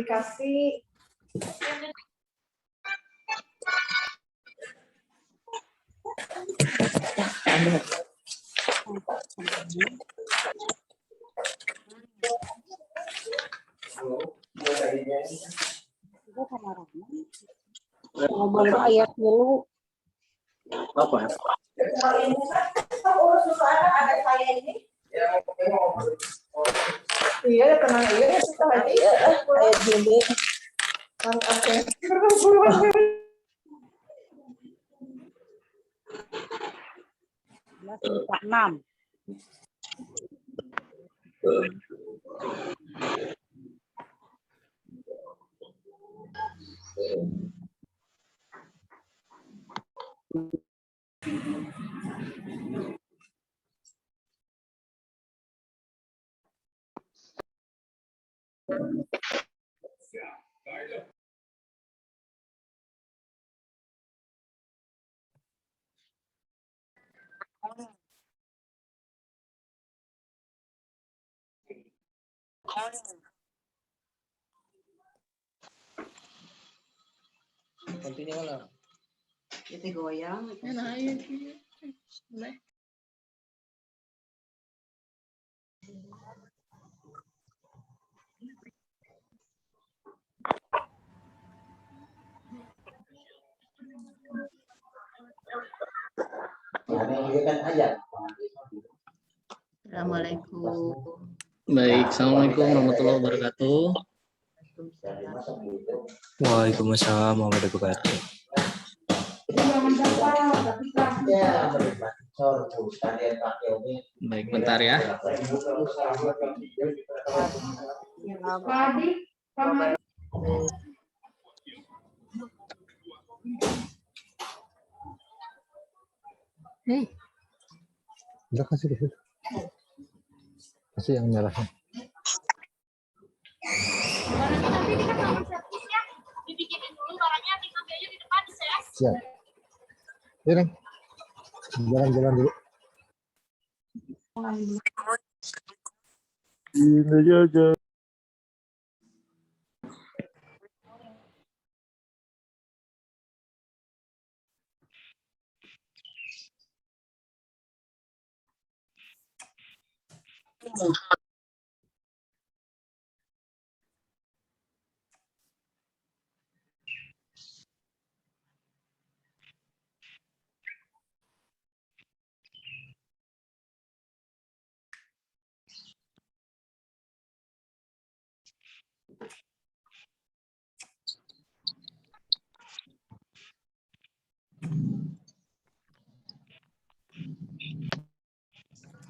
aplikasi. Ngomong ayat dulu. Apa? Urus ada saya ini. Iya, tenang aja. Ayat gini. Oke. 6. Continue ka lang. Ito goyang. Assalamualaikum. Baik, assalamualaikum warahmatullahi wabarakatuh. Waalaikumsalam warahmatullahi wabarakatuh. Baik, bentar ya. Udah kasih deh. Kasih yang merahnya. Barangnya nanti kita sama servis ya. Dibikinin dulu barangnya, tinggal aja di depan ya. Siap. Ya, Neng. Jalan-jalan dulu. Ini aja.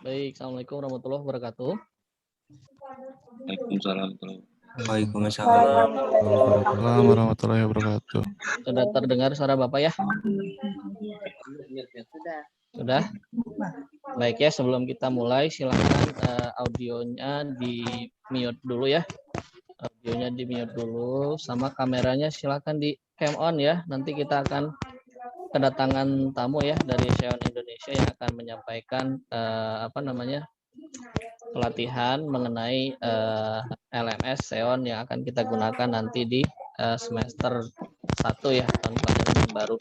Baik, assalamualaikum warahmatullahi wabarakatuh. Waalaikumsalam. Waalaikumsalam warahmatullahi wabarakatuh. Sudah terdengar suara Bapak ya? Sudah? Baik ya, sebelum kita mulai silakan audionya di mute dulu ya. Audionya di mute dulu, sama kameranya silakan di cam on ya. Nanti kita akan kedatangan tamu ya dari Seon Indonesia yang akan menyampaikan pelatihan mengenai LMS Seon yang akan kita gunakan nanti di semester 1 ya, tahun pelajaran yang baru.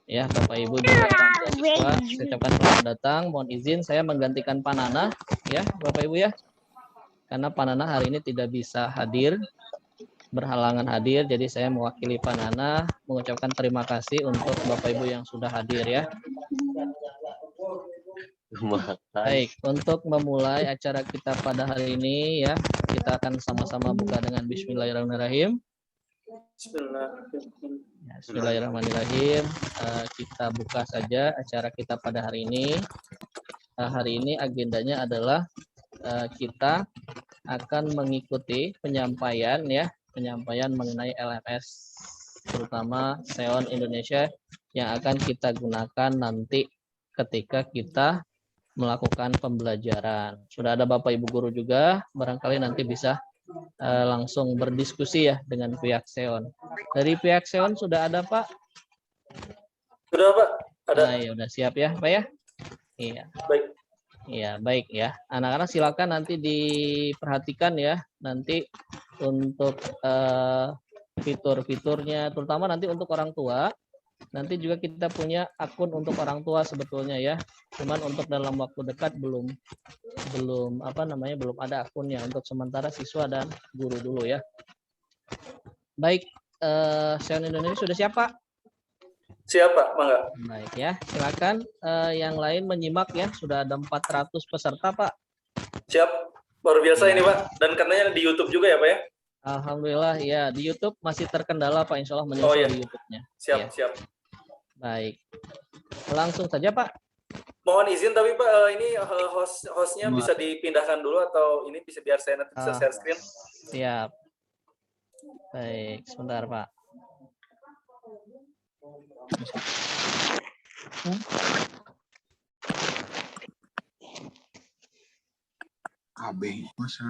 Ya, Bapak Ibu juga mahasiswa, saya ucapkan selamat datang. Mohon izin saya menggantikan Pak Nana ya, Bapak Ibu ya. Karena Pak Nana hari ini tidak bisa hadir, berhalangan hadir, jadi saya mewakili Pak Nana mengucapkan terima kasih untuk Bapak Ibu yang sudah hadir ya. Baik, untuk memulai acara kita pada hari ini ya, kita akan sama-sama buka dengan Bismillahirrahmanirrahim. Bismillahirrahmanirrahim. Kita buka saja acara kita pada hari ini. Hari ini agendanya adalah kita akan mengikuti penyampaian mengenai LMS, terutama Seon Indonesia yang akan kita gunakan nanti ketika kita melakukan pembelajaran. Sudah ada Bapak Ibu guru juga, barangkali nanti bisa langsung berdiskusi ya dengan pihak Seon. Dari pihak Seon sudah ada Pak? Sudah Pak, ada. Nah, ya udah siap ya Pak ya? Iya. Baik. Ya, baik ya. Anak-anak silakan nanti diperhatikan ya. Nanti untuk fitur-fiturnya, terutama nanti untuk orang tua. Nanti juga kita punya akun untuk orang tua sebetulnya ya. Cuman untuk dalam waktu dekat belum ada akunnya. Untuk sementara siswa dan guru dulu ya. Baik, SEON Indonesia sudah siap Pak? Siap Pak, mangga. Baik ya, silakan yang lain menyimak ya. Sudah ada 400 peserta Pak. Siap, luar biasa ini Pak. Dan karenanya di YouTube juga ya Pak ya? Alhamdulillah ya, di YouTube masih terkendala Pak, insya Allah menyusul iya. di YouTube-nya. Siap, Ya. siap. Baik, langsung saja Pak. Mohon izin tapi Pak, ini hostnya bisa dipindahkan dulu atau ini biar saya nanti bisa share screen? Siap. Baik, sebentar Pak. KB masa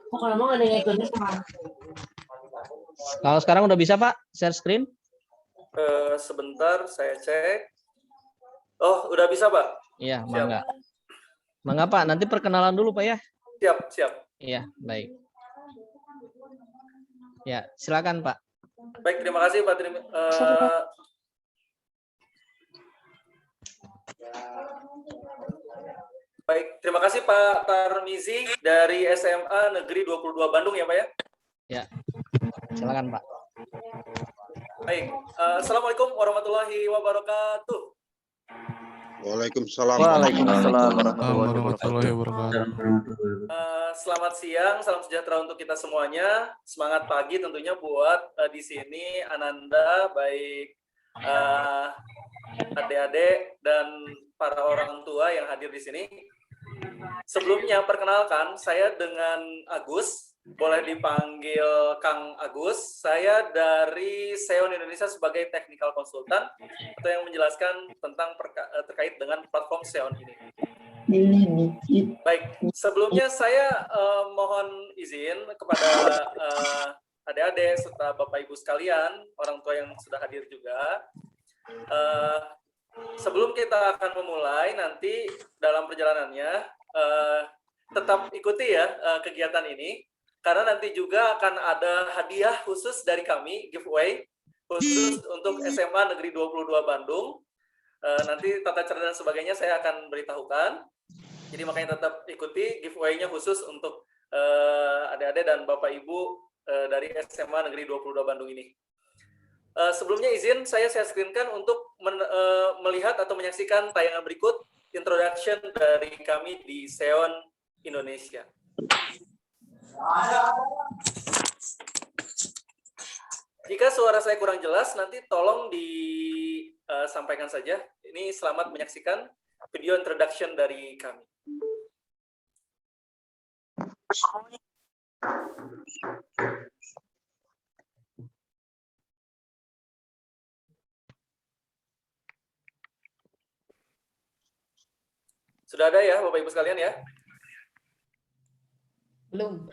Kalau mau ada yang ikutnya sama. Kalau sekarang udah bisa Pak, share screen? Sebentar, saya cek. Oh, udah bisa Pak? Iya, Siap. mangga. Mangga Pak, nanti perkenalan dulu Pak ya. Siap, siap. Iya, baik. Ya, silakan Pak. Baik, terima kasih Pak. Baik, terima kasih Pak Tarmizi dari SMA Negeri 22 Bandung ya Pak ya? Ya, silakan Pak. Baik, Assalamualaikum warahmatullahi wabarakatuh. Waalaikumsalam. Waalaikumsalam warahmatullahi wabarakatuh. Selamat siang, salam sejahtera untuk kita semuanya. Semangat pagi tentunya buat di sini Ananda, baik adik-adik dan para orang tua yang hadir di sini. Sebelumnya perkenalkan, saya dengan Agus, boleh dipanggil Kang Agus. Saya dari SEON Indonesia sebagai technical consultant atau yang menjelaskan tentang terkait dengan platform SEON ini. Baik, sebelumnya saya mohon izin kepada adik-adik serta Bapak Ibu sekalian, orang tua yang sudah hadir juga. Sebelum kita akan memulai nanti dalam perjalanannya, tetap ikuti ya kegiatan ini, karena nanti juga akan ada hadiah khusus dari kami, giveaway, khusus untuk SMA Negeri 22 Bandung. Nanti tata cara dan sebagainya saya akan beritahukan. Jadi makanya tetap ikuti giveaway-nya khusus untuk adik-adik dan Bapak Ibu dari SMA Negeri 22 Bandung ini. Sebelumnya izin saya screenkan untuk melihat atau menyaksikan tayangan berikut introduction dari kami di SEON Indonesia. Jika suara saya kurang jelas, nanti tolong disampaikan saja. Ini selamat menyaksikan video introduction dari kami. Sudah ada ya Bapak Ibu sekalian ya? Belum.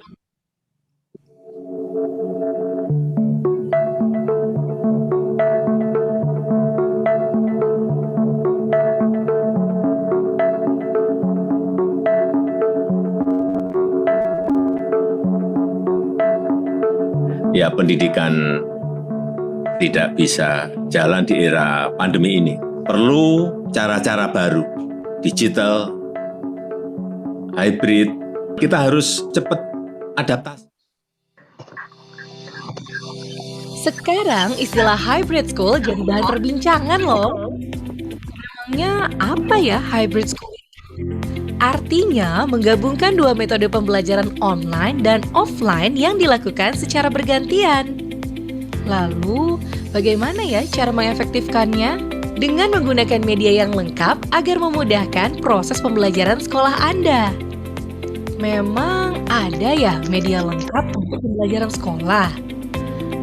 Ya, pendidikan tidak bisa jalan di era pandemi ini. Perlu cara-cara baru, digital, hybrid. Kita harus cepat adaptasi. Sekarang istilah hybrid school jadi bahan perbincangan loh. Emangnya apa ya hybrid school? Artinya menggabungkan dua metode pembelajaran online dan offline yang dilakukan secara bergantian. Lalu, bagaimana ya cara mengefektifkannya? Dengan menggunakan media yang lengkap agar memudahkan proses pembelajaran sekolah Anda. Memang ada ya media lengkap untuk pembelajaran sekolah?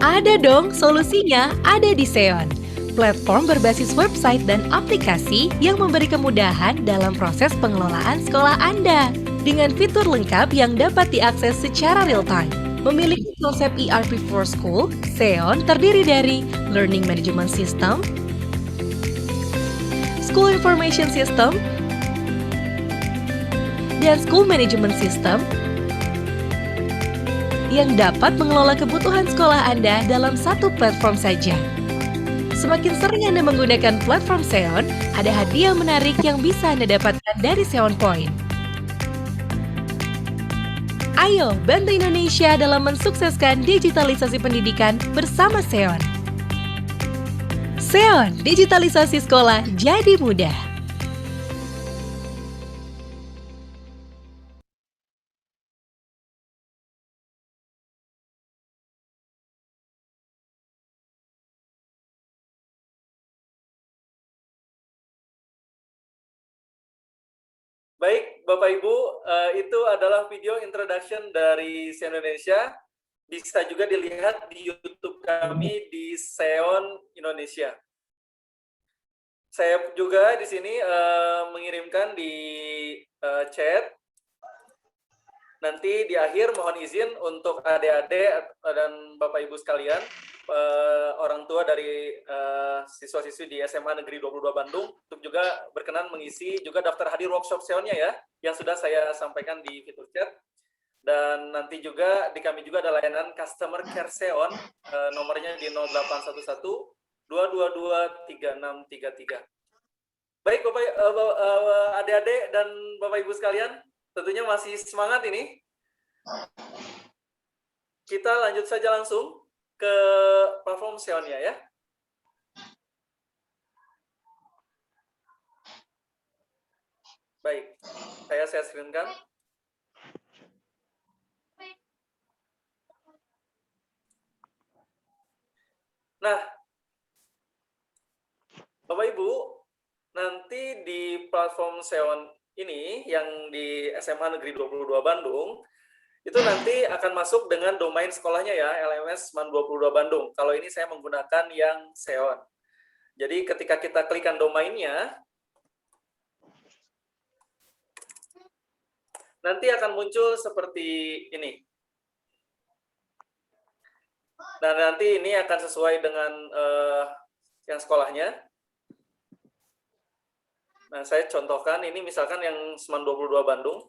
Ada dong, solusinya ada di SEON. Platform berbasis website dan aplikasi yang memberi kemudahan dalam proses pengelolaan sekolah Anda. Dengan fitur lengkap yang dapat diakses secara real-time. Memiliki konsep ERP for School, SEON terdiri dari Learning Management System, School Information System, dan School Management System yang dapat mengelola kebutuhan sekolah Anda dalam satu platform saja. Semakin sering Anda menggunakan platform Xeon, ada hadiah menarik yang bisa Anda dapatkan dari Xeon Point. Ayo, bantu Indonesia dalam mensukseskan digitalisasi pendidikan bersama Xeon. Xeon, digitalisasi sekolah jadi mudah. Baik, Bapak Ibu, itu adalah video introduction dari Xeon Indonesia. Bisa juga dilihat di YouTube kami di Xeon Indonesia. Saya juga di sini mengirimkan di chat. Nanti di akhir mohon izin untuk adik-adik dan Bapak Ibu sekalian, orang tua dari siswa-siswi di SMA Negeri 22 Bandung untuk juga berkenan mengisi juga daftar hadir workshop Xeon-nya ya, yang sudah saya sampaikan di fitur chat. Dan nanti juga di kami juga ada layanan Customer Care Xeon, nomornya di 0811 222 3633. Baik Bapak, adik-adik dan Bapak Ibu sekalian, tentunya masih semangat ini. Kita lanjut saja langsung ke platform Xeon-nya ya. Baik, saya screen-kan. Nah, Bapak Ibu, nanti di platform Xeon ini yang di SMA Negeri 22 Bandung, itu nanti akan masuk dengan domain sekolahnya ya, LMS Man 22 Bandung. Kalau ini saya menggunakan yang Xeon. Jadi ketika kita klikkan domainnya, nanti akan muncul seperti ini. Nah, nanti ini akan sesuai dengan yang sekolahnya. Nah, saya contohkan ini misalkan yang SMAN 22 Bandung.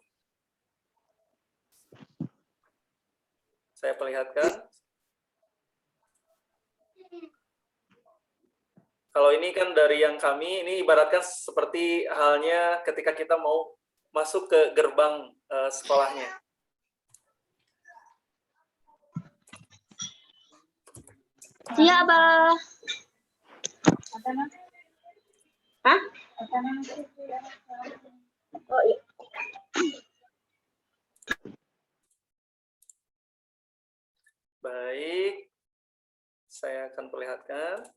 Saya perlihatkan. Kalau ini kan dari yang kami, ini ibaratkan seperti halnya ketika kita mau masuk ke gerbang sekolahnya. Iya, Abah. Hah? Oh, iya. Baik, saya akan perlihatkan.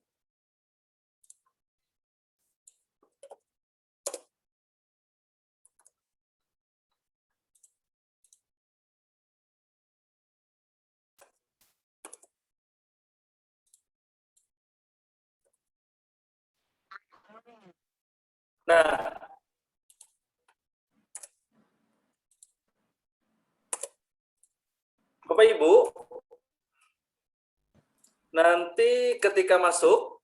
Nah, Bapak Ibu, nanti ketika masuk,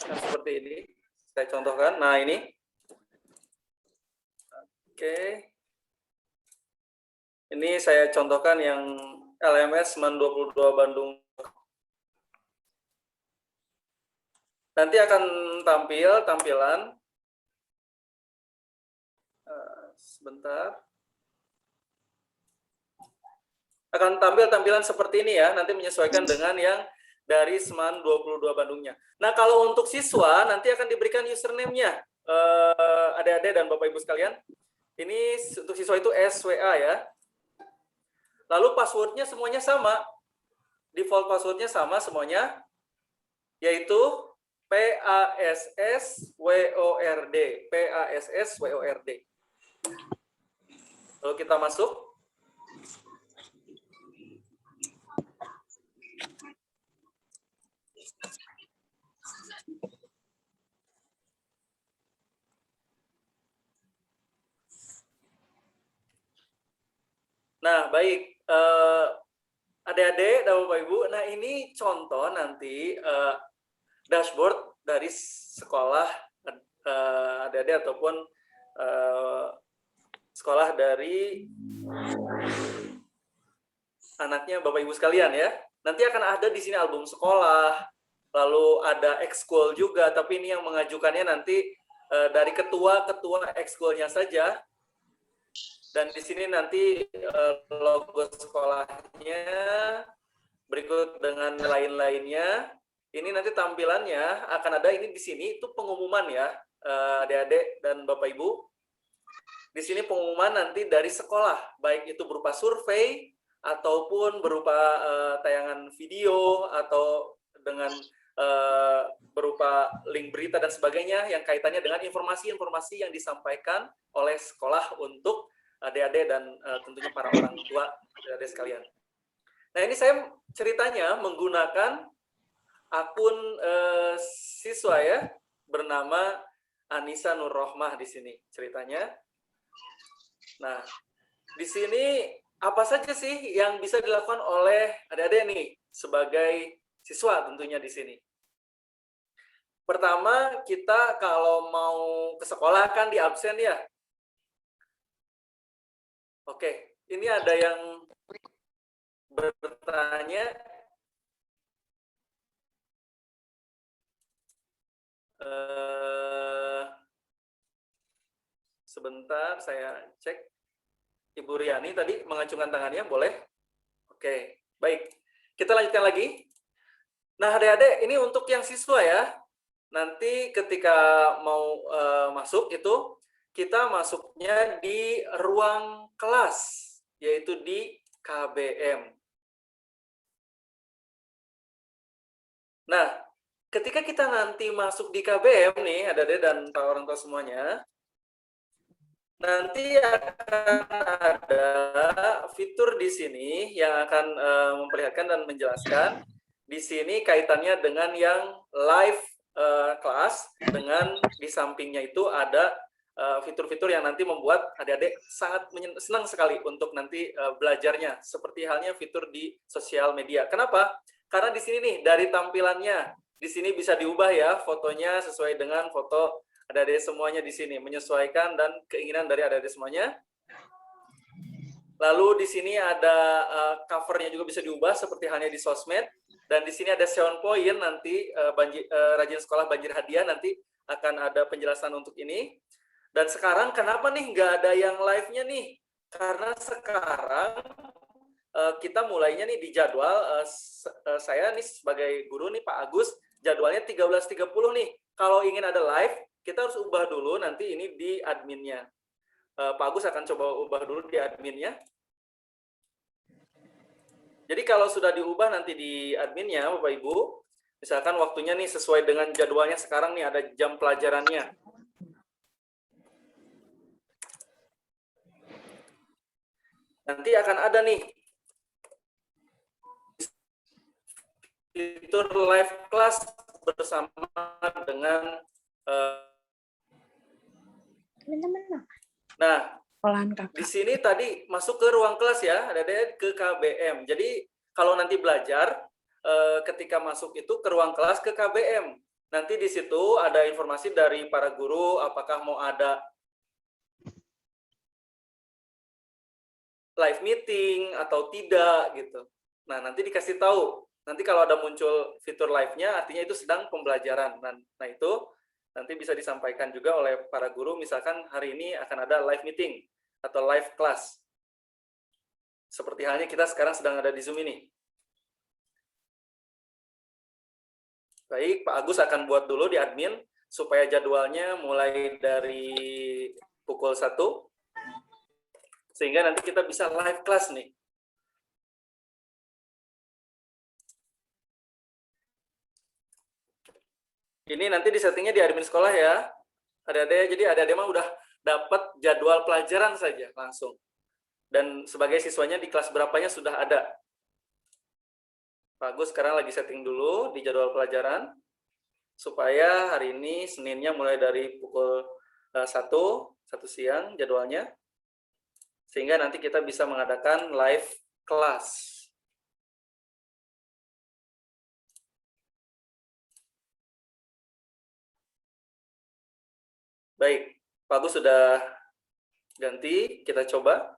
nah seperti ini, saya contohkan. Nah ini, oke, ini saya contohkan yang LMS Man 22 Bandung. Nanti akan tampil tampilan, sebentar. Akan tampil tampilan seperti ini ya, nanti menyesuaikan dengan yang dari SMAN 22 Bandungnya. Nah, kalau untuk siswa, nanti akan diberikan username-nya, adik-adik dan Bapak Ibu sekalian. Ini untuk siswa itu SWA ya. Lalu password-nya semuanya sama. Default password-nya sama semuanya, yaitu PASSWORD. PASSWORD. Lalu kita masuk. Nah, baik. Adik-adik dan Bapak Ibu, nah ini contoh nanti dashboard dari sekolah adik-adik ataupun sekolah dari anaknya Bapak Ibu sekalian ya. Nanti akan ada di sini album sekolah, lalu ada ekskul juga, tapi ini yang mengajukannya nanti dari ketua-ketua ekskulnya saja. Dan di sini nanti logo sekolahnya berikut dengan lain-lainnya. Ini nanti tampilannya akan ada ini di sini itu pengumuman ya, adik-adik dan Bapak Ibu. Di sini pengumuman nanti dari sekolah, baik itu berupa survei ataupun berupa tayangan video atau dengan berupa link berita dan sebagainya yang kaitannya dengan informasi-informasi yang disampaikan oleh sekolah untuk adik-adik dan tentunya para orang tua adik-adik sekalian. Nah ini saya ceritanya menggunakan akun siswa ya, bernama Anissa Nur Rohmah di sini ceritanya. Nah di sini apa saja sih yang bisa dilakukan oleh adik-adik nih sebagai siswa tentunya di sini. Pertama kita kalau mau ke sekolah kan di absen ya. Oke, ini ada yang bertanya. Sebentar, saya cek. Ibu Riani tadi mengacungkan tangannya, boleh? Oke, baik. Kita lanjutkan lagi. Nah, adik-adik, ini untuk yang siswa ya. Nanti ketika mau masuk itu, kita masuknya di ruang kelas, yaitu di KBM. Nah, ketika kita nanti masuk di KBM nih, adik-adik dan para orang tua semuanya, nanti akan ada fitur di sini yang akan memperlihatkan dan menjelaskan. Di sini kaitannya dengan yang live kelas, dengan di sampingnya itu ada fitur-fitur yang nanti membuat adik-adik sangat senang sekali untuk nanti belajarnya, seperti halnya fitur di sosial media. Kenapa? Karena di sini nih dari tampilannya, di sini bisa diubah ya fotonya sesuai dengan foto adik-adik semuanya di sini, menyesuaikan dan keinginan dari adik-adik semuanya. Lalu di sini ada covernya juga bisa diubah seperti halnya di sosmed, dan di sini ada sound point nanti rajin sekolah banjir hadiah nanti akan ada penjelasan untuk ini. Dan sekarang kenapa nih nggak ada yang live-nya nih? Karena sekarang kita mulainya nih di jadwal, saya nih sebagai guru nih Pak Agus, jadwalnya 13.30 nih. Kalau ingin ada live, kita harus ubah dulu nanti ini di adminnya. Pak Agus akan coba ubah dulu di adminnya. Jadi kalau sudah diubah nanti di adminnya, Bapak Ibu, misalkan waktunya nih sesuai dengan jadwalnya sekarang nih ada jam pelajarannya. Nanti akan ada nih fitur live class bersama dengan nah, di sini tadi masuk ke ruang kelas ya, ada ke KBM. Jadi kalau nanti belajar ketika masuk itu ke ruang kelas ke KBM. Nanti di situ ada informasi dari para guru apakah mau ada live meeting atau tidak gitu. Nah, nanti dikasih tahu. Nanti kalau ada muncul fitur live-nya artinya itu sedang pembelajaran. Nah, itu nanti bisa disampaikan juga oleh para guru, misalkan hari ini akan ada live meeting atau live class. Seperti halnya kita sekarang sedang ada di Zoom ini. Baik, Pak Agus akan buat dulu di admin supaya jadwalnya mulai dari pukul 1 sehingga nanti kita bisa live class nih. Ini nanti disettingnya di admin sekolah ya. Adik-adik, jadi adik-adik mah udah dapat jadwal pelajaran saja langsung. Dan sebagai siswanya di kelas berapanya sudah ada. Pak Agus sekarang lagi setting dulu di jadwal pelajaran supaya hari ini Seninnya mulai dari pukul 1 siang jadwalnya. Sehingga nanti kita bisa mengadakan live class. Baik, Pak Agus sudah ganti, kita coba.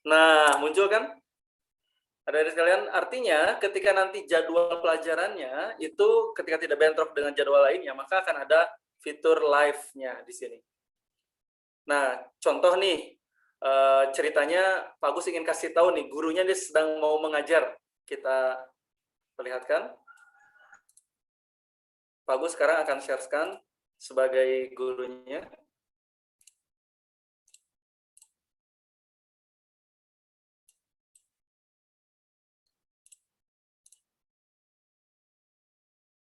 Nah, muncul kan? Adik-adik sekalian, artinya ketika nanti jadwal pelajarannya itu ketika tidak bentrok dengan jadwal lainnya, maka akan ada fitur live-nya di sini. Nah, contoh nih, ceritanya Pak Agus ingin kasih tahu nih, gurunya dia sedang mau mengajar. Kita perlihatkan. Pak Agus sekarang akan share-kan sebagai gurunya.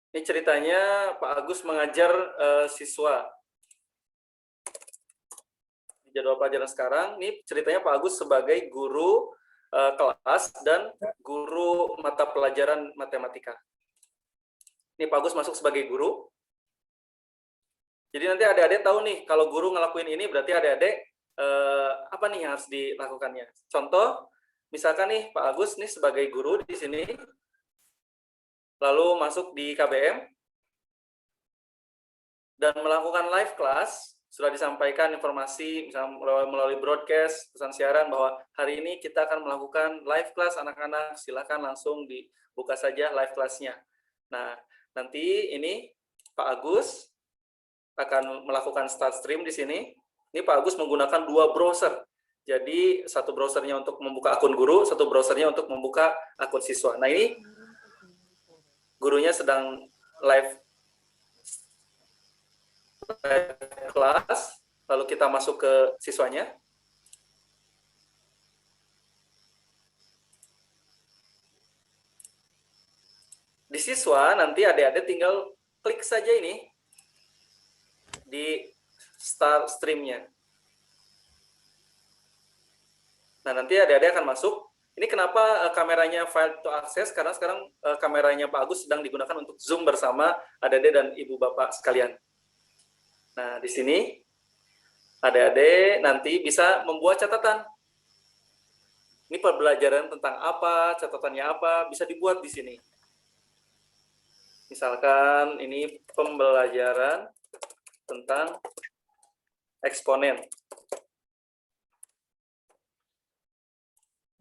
Ini ceritanya Pak Agus mengajar siswa. Jadwal pelajaran sekarang, ini ceritanya Pak Agus sebagai guru kelas dan guru mata pelajaran matematika. Ini Pak Agus masuk sebagai guru. Jadi nanti adik-adik tahu nih, kalau guru ngelakuin ini berarti adik-adik apa nih yang harus dilakukannya. Contoh, misalkan nih Pak Agus nih sebagai guru di sini, lalu masuk di KBM, dan melakukan live class. Sudah disampaikan informasi misalnya melalui broadcast, pesan siaran bahwa hari ini kita akan melakukan live class anak-anak, silakan langsung dibuka saja live class-nya. Nah, nanti ini Pak Agus akan melakukan start stream di sini. Ini Pak Agus menggunakan 2 browser. Jadi satu browsernya untuk membuka akun guru, satu browsernya untuk membuka akun siswa. Nah, ini gurunya sedang live kelas, lalu kita masuk ke siswanya. Di siswa, nanti adik-adik tinggal klik saja ini di start stream-nya. Nah, nanti adik-adik akan masuk. Ini kenapa kameranya file to access, karena sekarang kameranya Pak Agus sedang digunakan untuk Zoom bersama adik-adik dan ibu bapak sekalian. Nah, di sini adik-adik nanti bisa membuat catatan. Ini pembelajaran tentang apa, catatannya apa, bisa dibuat di sini. Misalkan ini pembelajaran tentang eksponen.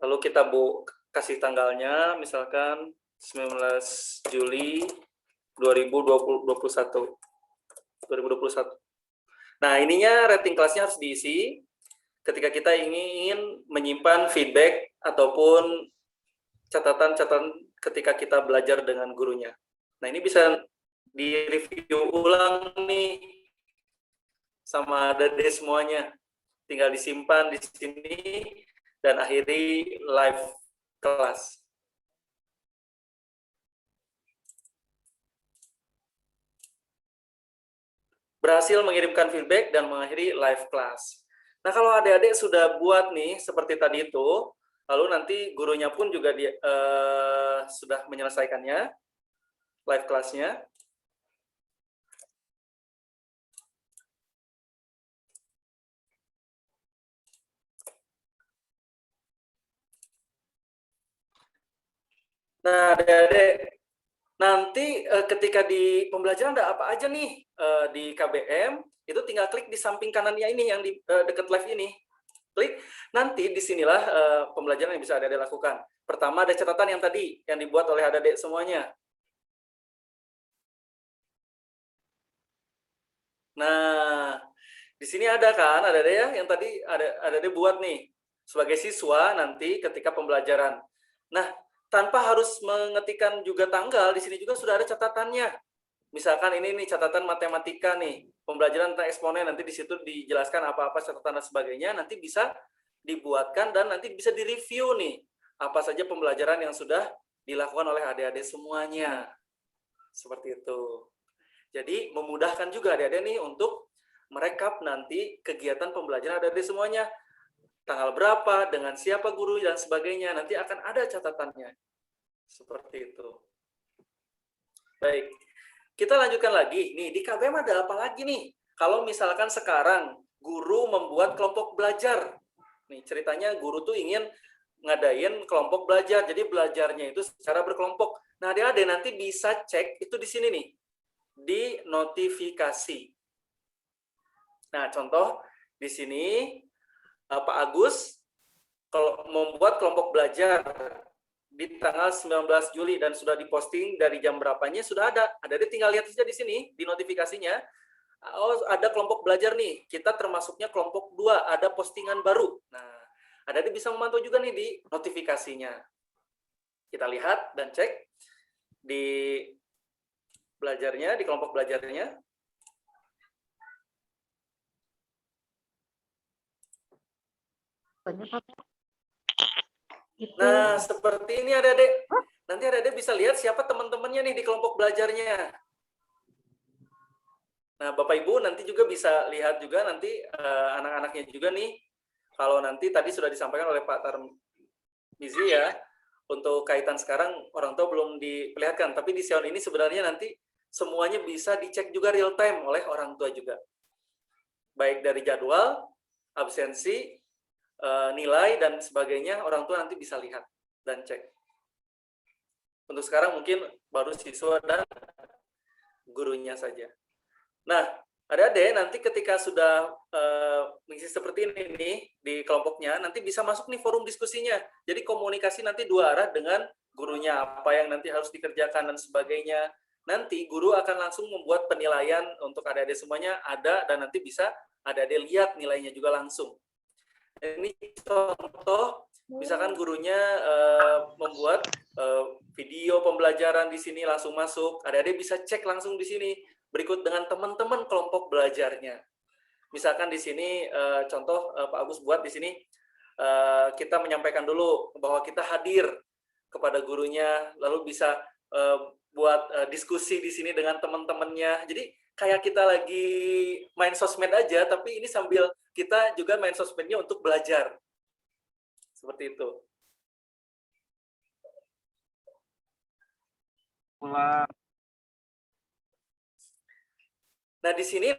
Lalu kita kasih tanggalnya, misalkan 19 Juli 2021. Nah, ininya rating kelasnya harus diisi ketika kita ingin menyimpan feedback ataupun catatan-catatan ketika kita belajar dengan gurunya. Nah, ini bisa direview ulang nih sama adik-adik semuanya. Tinggal disimpan di sini dan akhiri live kelas. Berhasil mengirimkan feedback dan mengakhiri live class. Nah, kalau adik-adik sudah buat nih seperti tadi itu, lalu nanti gurunya pun juga sudah menyelesaikannya, live class-nya. Nah, adik-adik, nanti ketika di pembelajaran ada apa aja nih di KBM, itu tinggal klik di samping kanannya ini yang di dekat live ini. Klik, nanti disinilah pembelajaran yang bisa adik-adik lakukan. Pertama ada catatan yang tadi, yang dibuat oleh adik-adik semuanya. Nah, di sini ada kan, adik-adik ya, yang tadi adik-adik buat nih, sebagai siswa nanti ketika pembelajaran. Nah, tanpa harus mengetikkan juga tanggal, di sini juga sudah ada catatannya. Misalkan ini nih catatan matematika nih, pembelajaran tentang eksponen, nanti di situ dijelaskan apa-apa catatan dan sebagainya, nanti bisa dibuatkan dan nanti bisa direview nih, apa saja pembelajaran yang sudah dilakukan oleh adik-adik semuanya. Seperti itu. Jadi memudahkan juga adik-adik nih untuk merekap nanti kegiatan pembelajaran adik-adik semuanya. Tanggal berapa, dengan siapa guru, dan sebagainya. Nanti akan ada catatannya. Seperti itu. Baik. Kita lanjutkan lagi. Nih, di KBM ada apa lagi nih? Kalau misalkan sekarang guru membuat kelompok belajar. Nih, ceritanya guru tuh ingin ngadain kelompok belajar. Jadi belajarnya itu secara berkelompok. Nah, adik-adik nanti bisa cek itu di sini nih. Di notifikasi. Nah, contoh di sini Pak Agus kalau membuat kelompok belajar di tanggal 19 Juli dan sudah diposting dari jam berapanya sudah ada. Ada tinggal lihat saja di sini di notifikasinya. Oh, ada kelompok belajar nih. Kita termasuknya kelompok 2, ada postingan baru. Nah, ada bisa memantau juga nih di notifikasinya. Kita lihat dan cek di belajarnya, di kelompok belajarnya. Nah, seperti ini Adik-adik. Nanti Adik-adik bisa lihat siapa teman-temannya nih di kelompok belajarnya. Nah, Bapak Ibu nanti juga bisa lihat juga nanti anak-anaknya juga nih. Kalau nanti tadi sudah disampaikan oleh Pak Tarmizi ya, untuk kaitan sekarang orang tua belum diperlihatkan, tapi di Sion ini sebenarnya nanti semuanya bisa dicek juga real time oleh orang tua juga. Baik dari jadwal, absensi, nilai, dan sebagainya, orang tua nanti bisa lihat dan cek. Untuk sekarang mungkin baru siswa dan gurunya saja. Nah, adik-adik nanti ketika sudah mengisi seperti ini nih di kelompoknya, nanti bisa masuk nih forum diskusinya. Jadi komunikasi nanti dua arah dengan gurunya, apa yang nanti harus dikerjakan dan sebagainya. Nanti guru akan langsung membuat penilaian untuk adik-adik semuanya ada, dan nanti bisa adik-adik lihat nilainya juga langsung. Ini contoh, misalkan gurunya membuat video pembelajaran di sini langsung masuk, adik-adik bisa cek langsung di sini. Berikut dengan teman-teman kelompok belajarnya. Misalkan di sini contoh Pak Agus buat di sini kita menyampaikan dulu bahwa kita hadir kepada gurunya, lalu bisa buat diskusi di sini dengan teman-temannya. Jadi kayak kita lagi main sosmed aja, tapi ini sambil kita juga main sosmednya untuk belajar. Seperti itu. Nah, di sini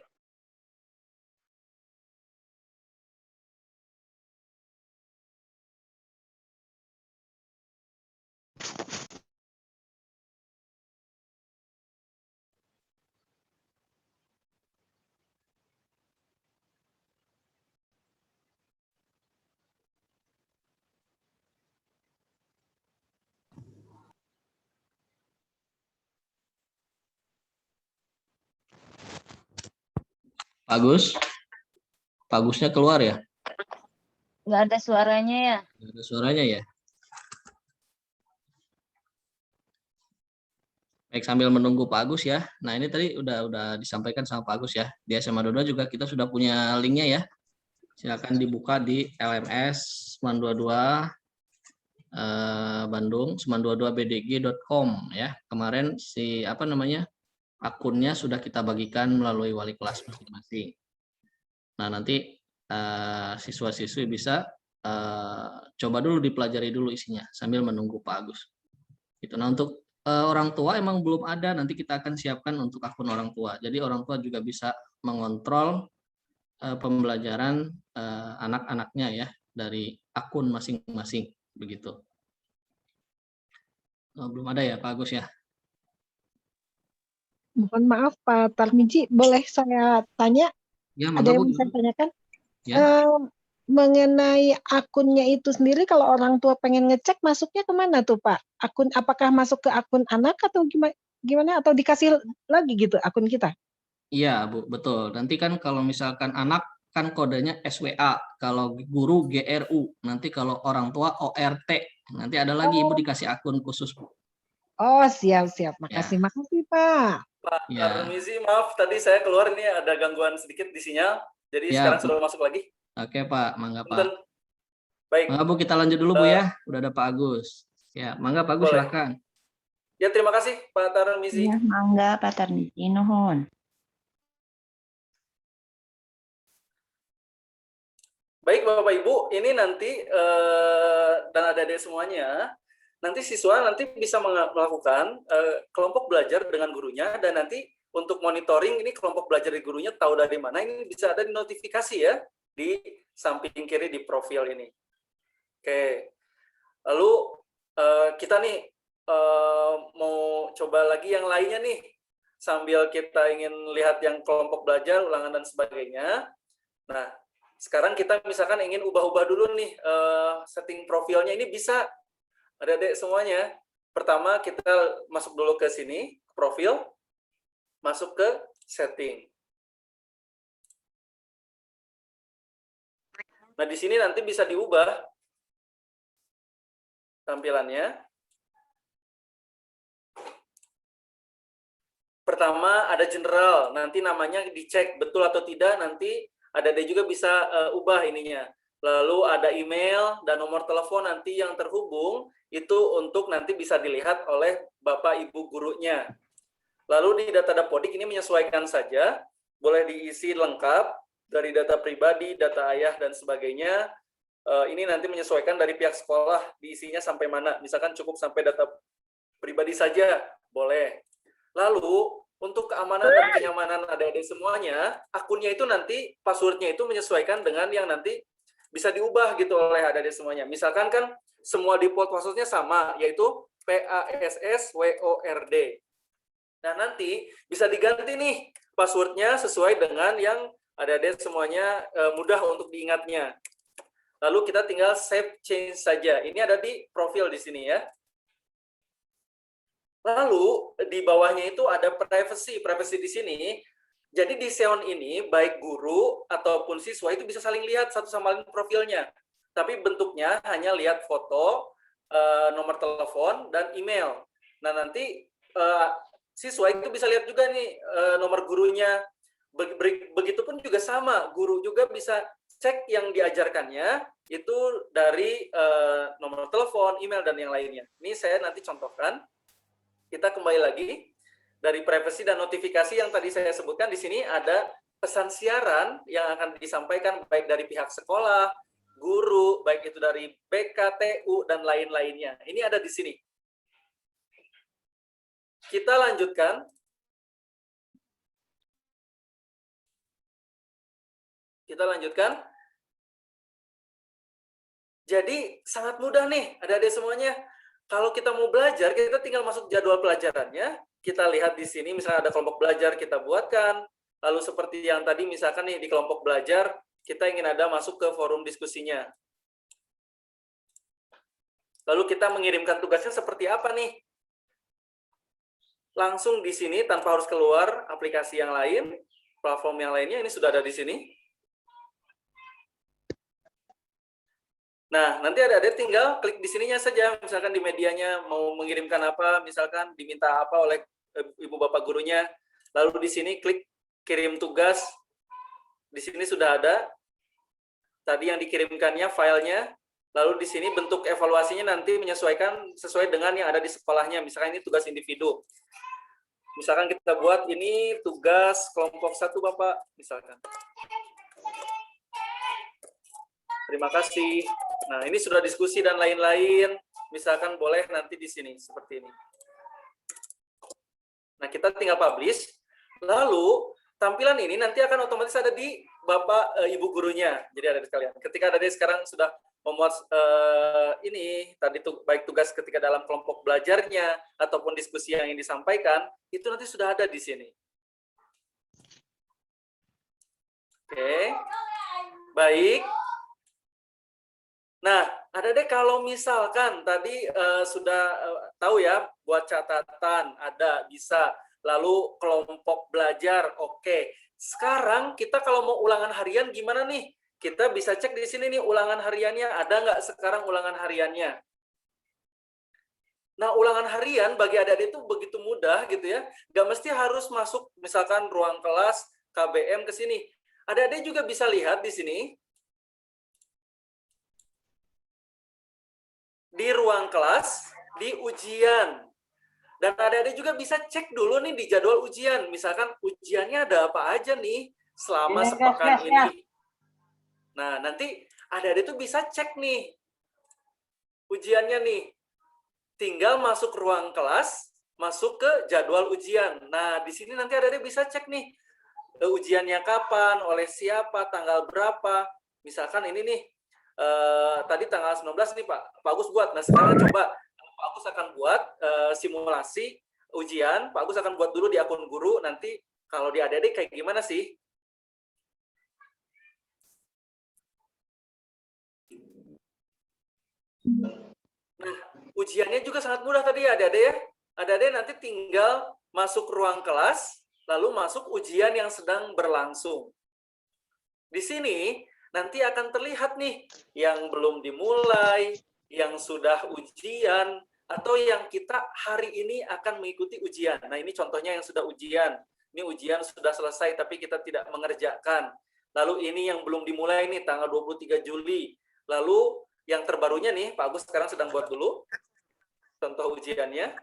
Pak Agusnya keluar ya? Nggak ada suaranya ya? Nggak ada suaranya ya? Baik, sambil menunggu Pak Agus ya. Nah, ini tadi udah disampaikan sama Pak Agus ya. Di SMA 22 juga kita sudah punya linknya ya. Silakan dibuka di LMS 922 Bandung 922bdg.com ya. Kemarin akunnya sudah kita bagikan melalui wali kelas masing-masing. Nah, nanti siswa-siswi bisa coba dulu dipelajari dulu isinya sambil menunggu Pak Agus. Gitu. Nah, untuk orang tua emang belum ada, nanti kita akan siapkan untuk akun orang tua. Jadi orang tua juga bisa mengontrol pembelajaran anak-anaknya ya dari akun masing-masing begitu. Belum ada ya Pak Agus ya? Mohon maaf Pak Tarmizi, boleh saya tanya? Ya, ada yang bisa tanyakan? Ya. Mengenai akunnya itu sendiri, kalau orang tua pengen ngecek masuknya kemana tuh Pak? Apakah masuk ke akun anak atau gimana? Atau dikasih lagi gitu akun kita? Iya Bu, betul. Nanti kan kalau misalkan anak kan kodenya SWA, kalau guru GRU, nanti kalau orang tua ORT, nanti ada lagi Ibu dikasih akun khusus Bu. Oh siap. Makasih Pak. Pak Tarmizi, maaf tadi saya keluar, ini ada gangguan sedikit di sinyal, jadi sekarang sudah masuk lagi. Oke Pak, mangga Pak. Baik. Mangga Bu, kita lanjut dulu Bu ya, udah ada Pak Agus. Ya, mangga Pak Agus silakan. Ya, terima kasih Pak Tarmizi. Ya, mangga Pak Tarmizi, nuhun. Baik Bapak Ibu, ini nanti dan adik-adik semuanya, nanti siswa nanti bisa melakukan kelompok belajar dengan gurunya, dan nanti untuk monitoring ini kelompok belajar di gurunya tahu dari mana, ini bisa ada di notifikasi ya, di samping kiri di profil ini. Oke, lalu kita nih mau coba lagi yang lainnya nih, sambil kita ingin lihat yang kelompok belajar, ulangan dan sebagainya. Nah, sekarang kita misalkan ingin ubah-ubah dulu nih setting profilnya, ini bisa adik-adik semuanya. Pertama kita masuk dulu ke sini, profil, masuk ke setting. Nah, di sini nanti bisa diubah tampilannya. Pertama ada general, nanti namanya dicek betul atau tidak, nanti ada juga bisa ubah ininya. Lalu ada email dan nomor telepon nanti yang terhubung, itu untuk nanti bisa dilihat oleh Bapak Ibu gurunya. Lalu di data dapodik ini menyesuaikan saja, boleh diisi lengkap, dari data pribadi, data ayah, dan sebagainya. Ini nanti menyesuaikan dari pihak sekolah, diisinya sampai mana. Misalkan cukup sampai data pribadi saja, boleh. Lalu, untuk keamanan dan kenyamanan adik-adik semuanya, akunnya itu nanti, passwordnya itu menyesuaikan dengan yang nanti bisa diubah gitu oleh adik-adik semuanya. Misalkan kan, semua default passwordnya sama, yaitu PASSWORD. Nah, nanti bisa diganti nih passwordnya sesuai dengan yang adik-adik semuanya mudah untuk diingatnya. Lalu kita tinggal save change saja. Ini ada di profil di sini ya. Lalu di bawahnya itu ada privacy. Privacy di sini. Jadi di Xeon ini baik guru ataupun siswa itu bisa saling lihat satu sama lain profilnya. Tapi bentuknya hanya lihat foto, nomor telepon dan email. Nah, nanti siswa itu bisa lihat juga nih nomor gurunya. Begitupun juga sama, guru juga bisa cek yang diajarkannya itu dari nomor telepon, email, dan yang lainnya. Ini saya nanti contohkan. Kita kembali lagi dari privacy dan notifikasi yang tadi saya sebutkan. Di sini ada pesan siaran yang akan disampaikan baik dari pihak sekolah, guru, baik itu dari BKTU, dan lain-lainnya. Ini ada di sini. Kita lanjutkan. Kita lanjutkan. Jadi sangat mudah nih, adik-adik semuanya. Kalau kita mau belajar, kita tinggal masuk jadwal pelajarannya. Kita lihat di sini, misalnya ada kelompok belajar, kita buatkan. Lalu seperti yang tadi, misalkan nih di kelompok belajar, kita ingin ada masuk ke forum diskusinya. Lalu kita mengirimkan tugasnya seperti apa nih? Langsung di sini, tanpa harus keluar aplikasi yang lain, platform yang lainnya, ini sudah ada di sini. Nah, nanti adik-adik tinggal klik di sininya saja, misalkan di medianya mau mengirimkan apa, misalkan diminta apa oleh ibu bapak gurunya, lalu di sini klik kirim tugas, di sini sudah ada, tadi yang dikirimkannya filenya, lalu di sini bentuk evaluasinya nanti menyesuaikan sesuai dengan yang ada di sekolahnya, misalkan ini tugas individu. Misalkan kita buat ini tugas kelompok 1 Bapak, misalkan. Terima kasih. Nah, ini sudah diskusi dan lain-lain. Misalkan boleh nanti di sini, seperti ini. Nah, kita tinggal publish. Lalu, tampilan ini nanti akan otomatis ada di Bapak Ibu gurunya. Jadi ada sekalian. Ketika ada sekarang sudah memuat ini, tadi baik tugas ketika dalam kelompok belajarnya, ataupun diskusi yang ingin disampaikan, itu nanti sudah ada di sini. Oke. Baik. Nah, adik-adik kalau misalkan tadi sudah tahu ya, buat catatan ada, bisa. Lalu kelompok belajar, oke. Sekarang kita kalau mau ulangan harian gimana nih? Kita bisa cek di sini nih ulangan hariannya, ada nggak sekarang ulangan hariannya? Nah, ulangan harian bagi adik-adik itu begitu mudah gitu ya. Nggak mesti harus masuk misalkan ruang kelas, KBM ke sini. Adik-adik juga bisa lihat di sini. Di ruang kelas, di ujian. Dan adik-adik juga bisa cek dulu nih di jadwal ujian. Misalkan ujiannya ada apa aja nih selama sepekan ini. Nah, nanti adik-adik tuh bisa cek nih ujiannya nih. Tinggal masuk ruang kelas, masuk ke jadwal ujian. Nah, di sini nanti adik-adik bisa cek nih ujiannya kapan, oleh siapa, tanggal berapa. Misalkan ini nih, tadi tanggal 19 nih Pak Agus buat. Nah, sekarang coba Pak Agus akan buat simulasi ujian. Pak Agus akan buat dulu di akun guru. Nanti kalau di adik-adik kayak gimana sih? Nah, ujiannya juga sangat mudah tadi ya adik-adik ya. Adik-adik nanti tinggal masuk ruang kelas, lalu masuk ujian yang sedang berlangsung. Di sini nanti akan terlihat nih yang belum dimulai, yang sudah ujian, atau yang kita hari ini akan mengikuti ujian. Nah, ini contohnya yang sudah ujian. Ini ujian sudah selesai tapi kita tidak mengerjakan. Lalu ini yang belum dimulai nih tanggal 23 Juli. Lalu yang terbarunya nih, Pak Agus sekarang sedang buat dulu contoh ujiannya.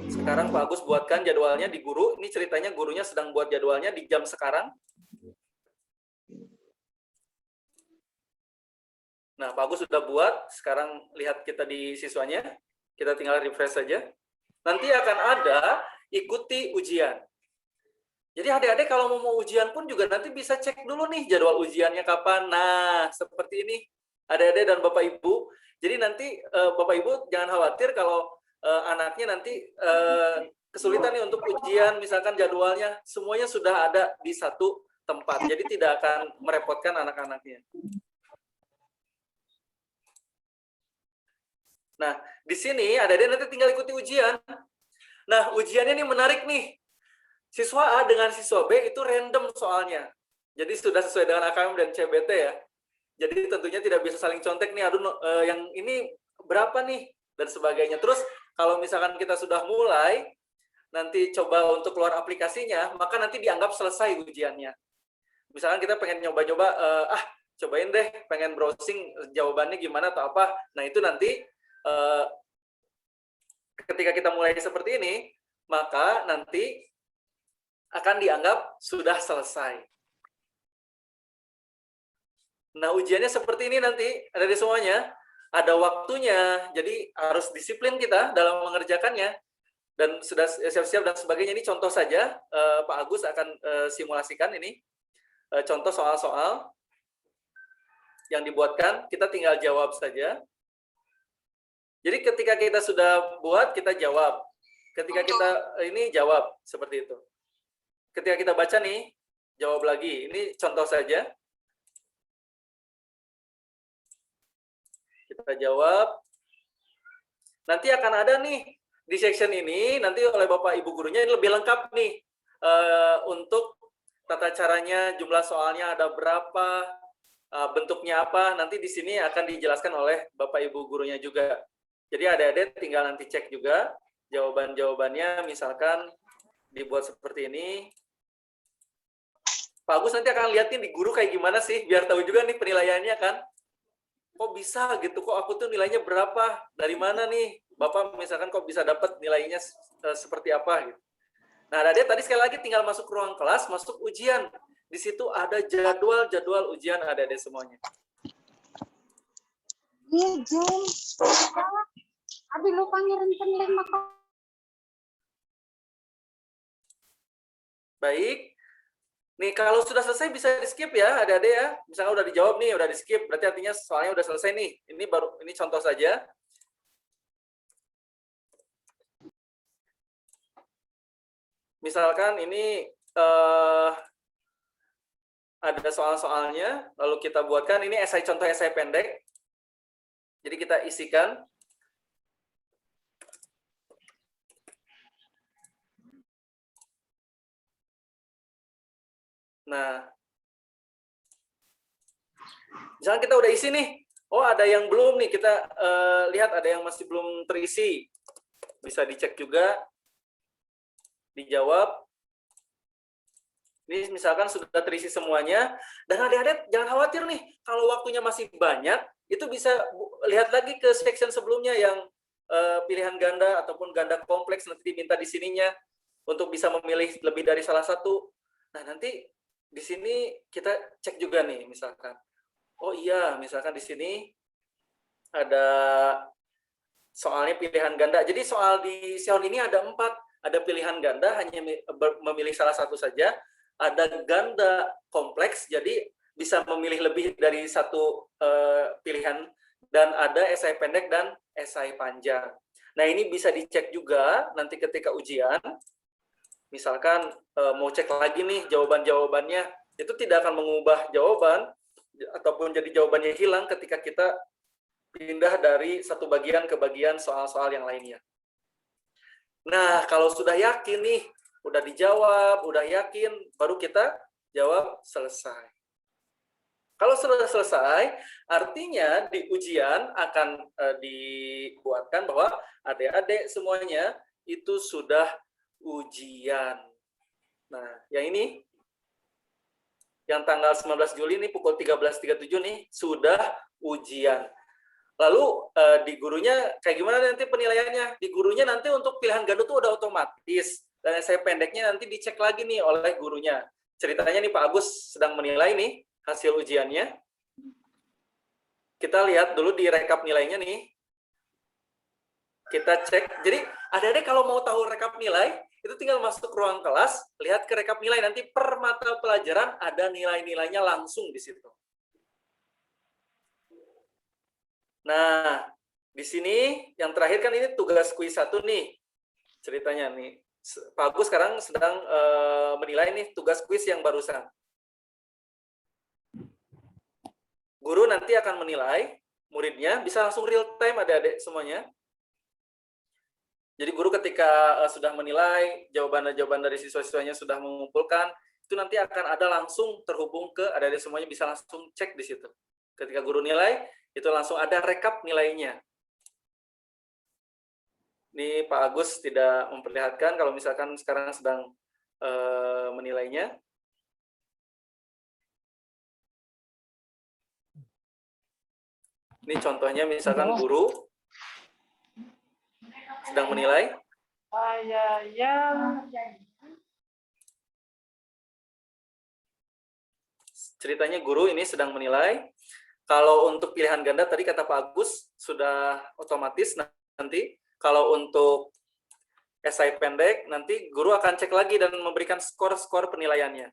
Sekarang Pak Agus buatkan jadwalnya di guru. Ini ceritanya gurunya sedang buat jadwalnya di jam sekarang. Nah, Pak Agus sudah buat. Sekarang lihat kita di siswanya. Kita tinggal refresh saja. Nanti akan ada ikuti ujian. Jadi adik-adik kalau mau ujian pun juga nanti bisa cek dulu nih jadwal ujiannya kapan. Nah, seperti ini adik-adik dan Bapak Ibu. Jadi nanti Bapak Ibu jangan khawatir kalau anaknya nanti kesulitan nih untuk ujian, misalkan jadwalnya semuanya sudah ada di satu tempat. Jadi tidak akan merepotkan anak-anaknya. Nah, di sini adik-adik nanti tinggal ikuti ujian. Nah, ujiannya ini menarik nih. Siswa A dengan siswa B itu random soalnya. Jadi sudah sesuai dengan AKM dan CBT ya. Jadi tentunya tidak bisa saling contek nih, aduh yang ini berapa nih, dan sebagainya. Terus kalau misalkan kita sudah mulai, nanti coba untuk keluar aplikasinya, maka nanti dianggap selesai ujiannya. Misalkan kita pengen nyoba-nyoba, cobain deh, pengen browsing jawabannya gimana atau apa. Nah itu nanti ketika kita mulai seperti ini, maka nanti akan dianggap sudah selesai. Nah, ujiannya seperti ini nanti, ada di semuanya. Ada waktunya, jadi harus disiplin kita dalam mengerjakannya. Dan sudah siap-siap dan sebagainya. Ini contoh saja, Pak Agus akan simulasikan ini. Contoh soal-soal yang dibuatkan, kita tinggal jawab saja. Jadi ketika kita sudah buat, kita jawab. Ketika kita ini jawab, seperti itu. Ketika kita baca nih, jawab lagi. Ini contoh saja. Kita jawab. Nanti akan ada nih, di section ini, nanti oleh Bapak Ibu gurunya ini lebih lengkap nih. Untuk tata caranya, jumlah soalnya ada berapa, bentuknya apa, nanti di sini akan dijelaskan oleh Bapak Ibu gurunya juga. Jadi adik-adik tinggal nanti cek juga jawaban-jawabannya, misalkan dibuat seperti ini. Pak Agus nanti akan liatin di guru kayak gimana sih, biar tahu juga nih penilaiannya kan. Kok bisa gitu, kok aku tuh nilainya berapa, dari mana nih, Bapak misalkan kok bisa dapat nilainya seperti apa gitu. Nah adik-adik tadi sekali lagi tinggal masuk ruang kelas, masuk ujian. Di situ ada jadwal ujian adik-adik semuanya. Iya, Jom. Abi lu pangeran penleng maka. Baik. Nih, kalau sudah selesai bisa di-skip ya, adik-adik ya. Misalnya udah dijawab nih, udah di-skip, berarti artinya soalnya udah selesai nih. Ini contoh saja. Misalkan ini ada soal-soalnya, lalu kita buatkan, ini contoh esai pendek. Jadi kita isikan. Nah, misalkan kita udah isi nih, oh ada yang belum nih, kita lihat ada yang masih belum terisi. Bisa dicek juga, dijawab. Ini misalkan sudah terisi semuanya, dan adik-adik jangan khawatir nih, kalau waktunya masih banyak, itu bisa lihat lagi ke section sebelumnya yang pilihan ganda ataupun ganda kompleks, nanti diminta di sininya untuk bisa memilih lebih dari salah satu. Nah, nanti di sini kita cek juga nih, misalkan. Oh iya, misalkan di sini ada soalnya pilihan ganda. Jadi soal di Sion ini ada 4. Ada pilihan ganda, hanya memilih salah satu saja. Ada ganda kompleks, jadi bisa memilih lebih dari satu pilihan. Dan ada esai pendek dan esai panjang. Nah, ini bisa dicek juga nanti ketika ujian. misalkan mau cek lagi nih jawaban-jawabannya, itu tidak akan mengubah jawaban ataupun jadi jawabannya hilang ketika kita pindah dari satu bagian ke bagian soal-soal yang lainnya. Nah, kalau sudah yakin nih, udah dijawab, udah yakin, baru kita jawab selesai. Kalau sudah selesai, artinya di ujian akan dibuatkan bahwa adik-adik semuanya itu sudah ujian. Nah, yang ini, yang tanggal 19 Juli ini pukul 13.37 nih, sudah ujian. Lalu di gurunya kayak gimana nanti penilaiannya? Di gurunya nanti untuk pilihan ganda tuh udah otomatis. Dan saya pendeknya nanti dicek lagi nih oleh gurunya. Ceritanya nih Pak Agus sedang menilai nih hasil ujiannya. Kita lihat dulu di rekap nilainya nih. Kita cek. Jadi adik-adik kalau mau tahu rekap nilai, itu tinggal masuk ke ruang kelas, lihat ke rekap nilai. Nanti per mata pelajaran ada nilai-nilainya langsung di situ. Nah, di sini yang terakhir kan ini tugas kuis 1 nih. Ceritanya nih. Pak Agus sekarang sedang menilai nih tugas kuis yang barusan. Guru nanti akan menilai, muridnya bisa langsung real time adik-adik semuanya. Jadi guru ketika sudah menilai, jawaban-jawaban dari siswa-siswanya sudah mengumpulkan, itu nanti akan ada langsung terhubung ke adik-adik semuanya, bisa langsung cek di situ. Ketika guru nilai, itu langsung ada rekap nilainya. Ini Pak Agus tidak memperlihatkan kalau misalkan sekarang sedang menilainya. Ini contohnya misalkan guru sedang menilai. Ceritanya guru ini sedang menilai. Kalau untuk pilihan ganda tadi kata Pak Agus sudah otomatis nanti. Kalau untuk esai pendek nanti guru akan cek lagi dan memberikan skor-skor penilaiannya.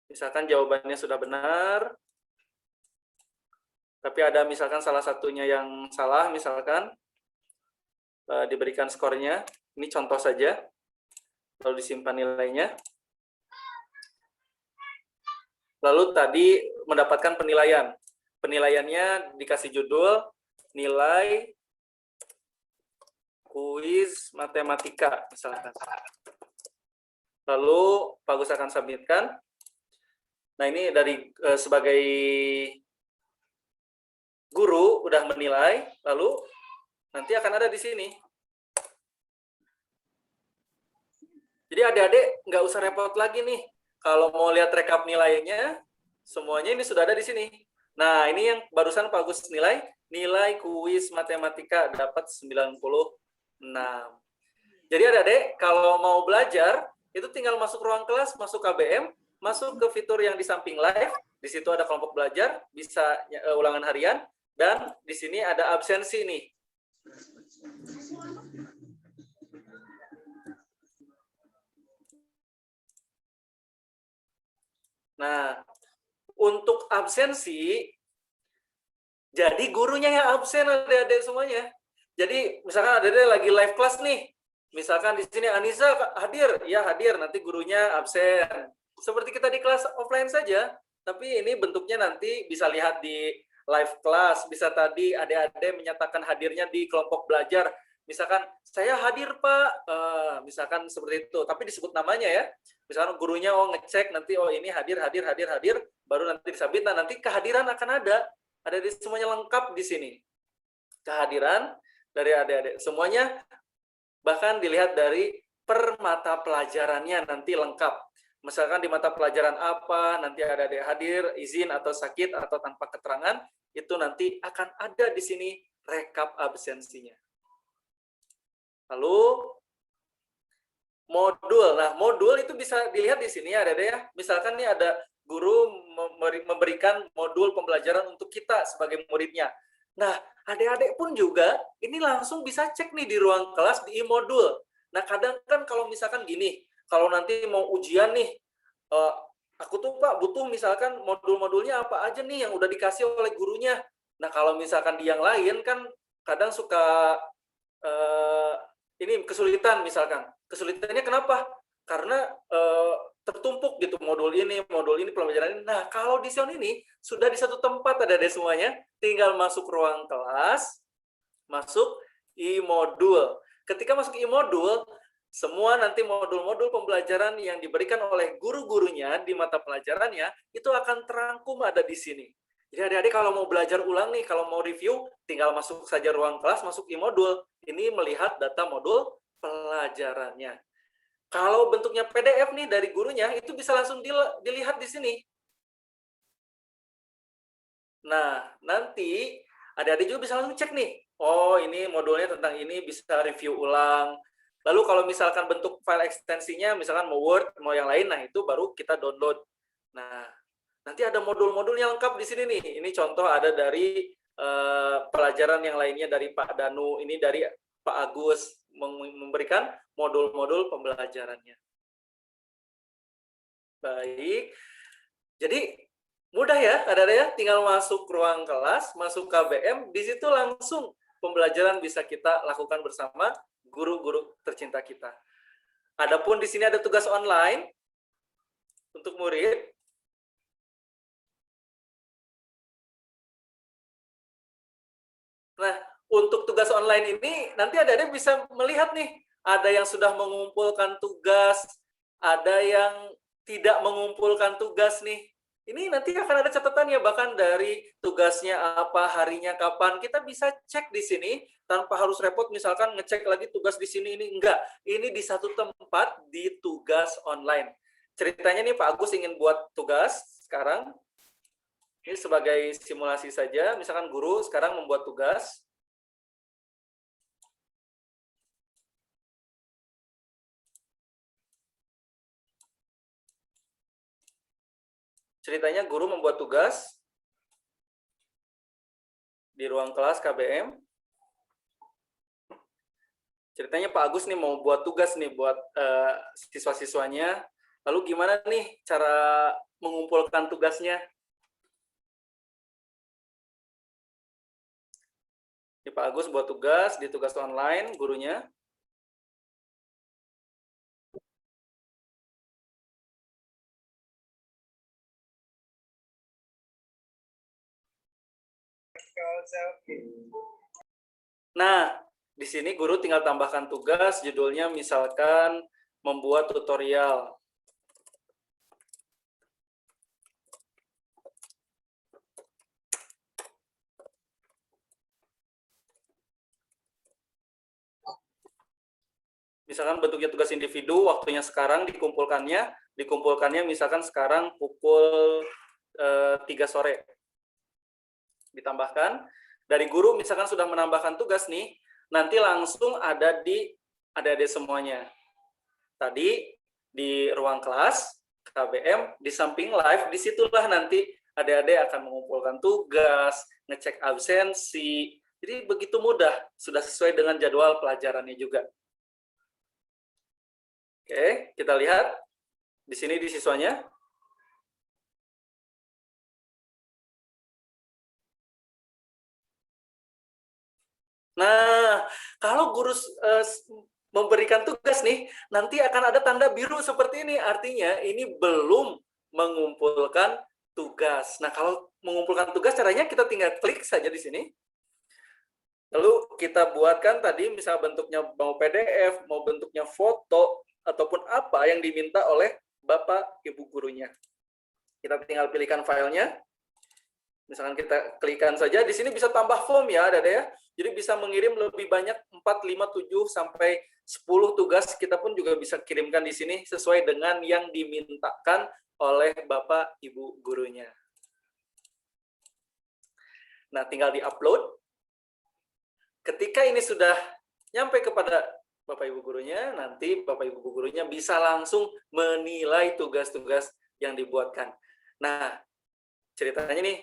Misalkan jawabannya sudah benar, tapi ada misalkan salah satunya yang salah, misalkan diberikan skornya. Ini contoh saja. Lalu disimpan nilainya. Lalu tadi mendapatkan penilaian. Penilaiannya dikasih judul nilai kuis matematika misalkan. Lalu Pak Gus akan submitkan. Nah, ini dari sebagai guru udah menilai, lalu nanti akan ada di sini. Jadi adik-adik nggak usah repot lagi nih. Kalau mau lihat rekap nilainya, semuanya ini sudah ada di sini. Nah, ini yang barusan Pak Agus nilai kuis matematika dapat 96. Jadi adik-adik, kalau mau belajar, itu tinggal masuk ruang kelas, masuk KBM, masuk ke fitur yang di samping live, di situ ada kelompok belajar, bisa ulangan harian, dan di sini ada absensi nih. Nah, untuk absensi, jadi gurunya yang absen adik-adik semuanya. Jadi misalkan adik-adik lagi live class nih, misalkan di sini Anissa hadir, ya hadir, nanti gurunya absen. Seperti kita di kelas offline saja, tapi ini bentuknya nanti bisa lihat di live class, bisa tadi adik-adik menyatakan hadirnya di kelompok belajar. Misalkan saya hadir Pak, misalkan seperti itu, tapi disebut namanya ya. Misalkan gurunya ngecek nanti ini hadir, baru nanti disubmit. Nah, nanti kehadiran akan ada di semuanya lengkap di sini. Kehadiran dari adik-adik semuanya, bahkan dilihat dari per mata pelajarannya nanti lengkap. Misalkan di mata pelajaran apa, nanti ada adik hadir, izin atau sakit atau tanpa keterangan, itu nanti akan ada di sini rekap absensinya. Lalu modul. Nah, modul itu bisa dilihat di sini ya, adik-adik ya. Misalkan nih ada guru memberikan modul pembelajaran untuk kita sebagai muridnya. Nah, adik-adik pun juga ini langsung bisa cek nih di ruang kelas di e-modul. Nah, kadang kan kalau misalkan gini, kalau nanti mau ujian nih, aku tuh Pak butuh misalkan modul-modulnya apa aja nih yang udah dikasih oleh gurunya. Nah, kalau misalkan di yang lain kan kadang suka ini kesulitan misalkan. Kesulitannya kenapa? karena tertumpuk gitu modul ini pembelajaran ini. Nah, kalau di Sion ini sudah di satu tempat ada semuanya, tinggal masuk ruang kelas, masuk e-modul. Ketika masuk e-modul, semua nanti modul-modul pembelajaran yang diberikan oleh guru-gurunya di mata pelajarannya itu akan terangkum ada di sini. Jadi adik-adik kalau mau belajar ulang nih, kalau mau review, tinggal masuk saja ruang kelas, masuk e-modul. Ini melihat data modul pelajarannya. Kalau bentuknya PDF nih dari gurunya, itu bisa langsung dilihat di sini. Nah, nanti adik-adik juga bisa langsung cek nih. Oh, ini modulnya tentang ini, bisa review ulang. Lalu kalau misalkan bentuk file ekstensinya, misalkan mau Word, mau yang lain, nah itu baru kita download. Nah, nanti ada modul-modulnya lengkap di sini nih. Ini contoh ada dari pelajaran yang lainnya dari Pak Danu, ini dari Pak Agus, memberikan modul-modul pembelajarannya. Baik, jadi mudah ya, ada ya, tinggal masuk ruang kelas, masuk KBM, di situ langsung pembelajaran bisa kita lakukan bersama guru-guru tercinta kita. Adapun di sini ada tugas online untuk murid. Nah, untuk tugas online ini nanti adik-adik bisa melihat nih, ada yang sudah mengumpulkan tugas, ada yang tidak mengumpulkan tugas nih. Ini nanti akan ada catatannya, bahkan dari tugasnya apa, harinya kapan, kita bisa cek di sini tanpa harus repot misalkan ngecek lagi tugas di sini, ini enggak. Ini di satu tempat di tugas online. Ceritanya nih Pak Agus ingin buat tugas sekarang. Ini sebagai simulasi saja, misalkan guru sekarang membuat tugas. Ceritanya guru membuat tugas di ruang kelas KBM. Ceritanya Pak Agus nih mau buat tugas nih buat siswa-siswanya. Lalu gimana nih cara mengumpulkan tugasnya? Ini Pak Agus buat tugas di tugas online gurunya. Nah, di sini guru tinggal tambahkan tugas, judulnya misalkan membuat tutorial. Misalkan bentuknya tugas individu, waktunya sekarang dikumpulkannya misalkan sekarang pukul 3 sore. Ditambahkan, dari guru misalkan sudah menambahkan tugas nih, nanti langsung ada di adik-adik semuanya. Tadi di ruang kelas, KBM, di samping live, disitulah nanti adik-adik akan mengumpulkan tugas, ngecek absensi. Jadi begitu mudah, sudah sesuai dengan jadwal pelajarannya juga. Oke, kita lihat di sini di siswanya. Nah, kalau guru memberikan tugas nih, nanti akan ada tanda biru seperti ini. Artinya ini belum mengumpulkan tugas. Nah, kalau mengumpulkan tugas caranya kita tinggal klik saja di sini. Lalu kita buatkan tadi misal bentuknya mau PDF, mau bentuknya foto, ataupun apa yang diminta oleh Bapak Ibu gurunya. Kita tinggal pilihkan filenya. Misalkan kita klikkan saja, di sini bisa tambah form ya, Dada ya. Jadi bisa mengirim lebih banyak 4, 5, 7, sampai 10 tugas. Kita pun juga bisa kirimkan di sini sesuai dengan yang dimintakan oleh Bapak Ibu gurunya. Nah, tinggal di-upload. Ketika ini sudah nyampe kepada Bapak Ibu gurunya, nanti Bapak Ibu gurunya bisa langsung menilai tugas-tugas yang dibuatkan. Nah, ceritanya nih,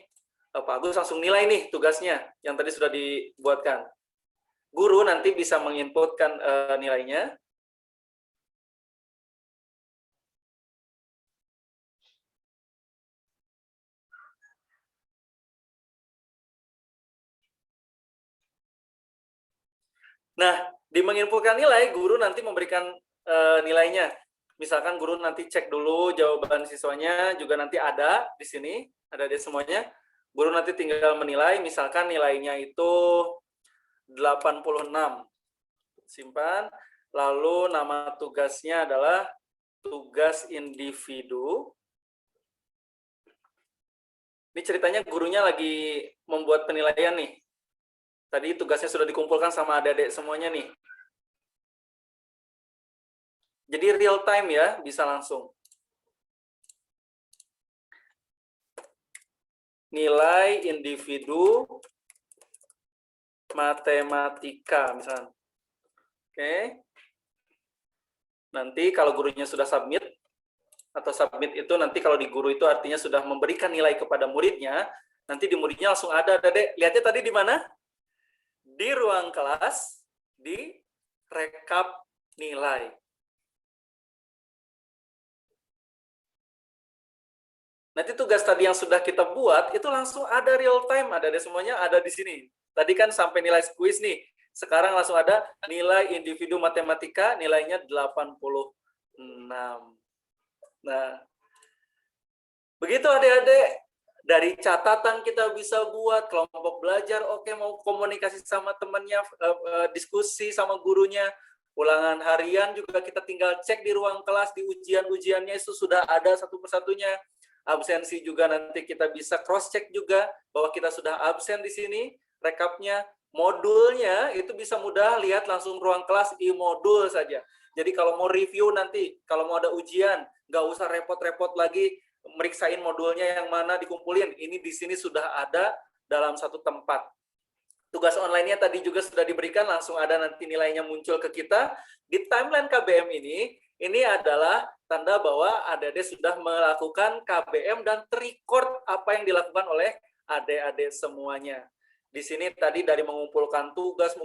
Pak Agus langsung nilai nih tugasnya yang tadi sudah dibuatkan. Guru nanti bisa menginputkan nilainya. Nah, di menginputkan nilai, guru nanti memberikan nilainya. Misalkan guru nanti cek dulu jawaban siswanya, juga nanti ada di sini, ada di semuanya. Guru nanti tinggal menilai, misalkan nilainya itu 86. Simpan. Lalu nama tugasnya adalah tugas individu. Ini ceritanya gurunya lagi membuat penilaian nih. Tadi tugasnya sudah dikumpulkan sama adik-adik semuanya nih. Jadi real time ya, bisa langsung. Nilai individu matematika misalnya. Oke. Nanti kalau gurunya sudah submit, atau submit itu nanti kalau di guru itu artinya sudah memberikan nilai kepada muridnya, nanti di muridnya langsung ada, Dek. Lihatnya tadi di mana? Di ruang kelas, di rekap nilai. Nanti tugas tadi yang sudah kita buat, itu langsung ada real time, ada semuanya ada di sini. Tadi kan sampai nilai kuis nih, sekarang langsung ada nilai individu matematika, nilainya 86. Nah, begitu adik-adik, dari catatan kita bisa buat, kelompok belajar, oke, mau komunikasi sama temannya, diskusi sama gurunya, ulangan harian juga kita tinggal cek di ruang kelas, di ujian-ujiannya itu sudah ada satu persatunya. Absensi juga nanti kita bisa cross-check juga bahwa kita sudah absen di sini, rekapnya, modulnya itu bisa mudah lihat langsung ruang kelas e-modul saja. Jadi kalau mau review nanti, kalau mau ada ujian, nggak usah repot-repot lagi meriksain modulnya yang mana dikumpulin. Ini di sini sudah ada dalam satu tempat. Tugas online-nya tadi juga sudah diberikan, langsung ada nanti nilainya muncul ke kita. Di timeline KBM ini adalah tanda bahwa adik-adik sudah melakukan KBM dan terrecord apa yang dilakukan oleh adik-adik semuanya. Di sini tadi dari mengumpulkan tugas, ini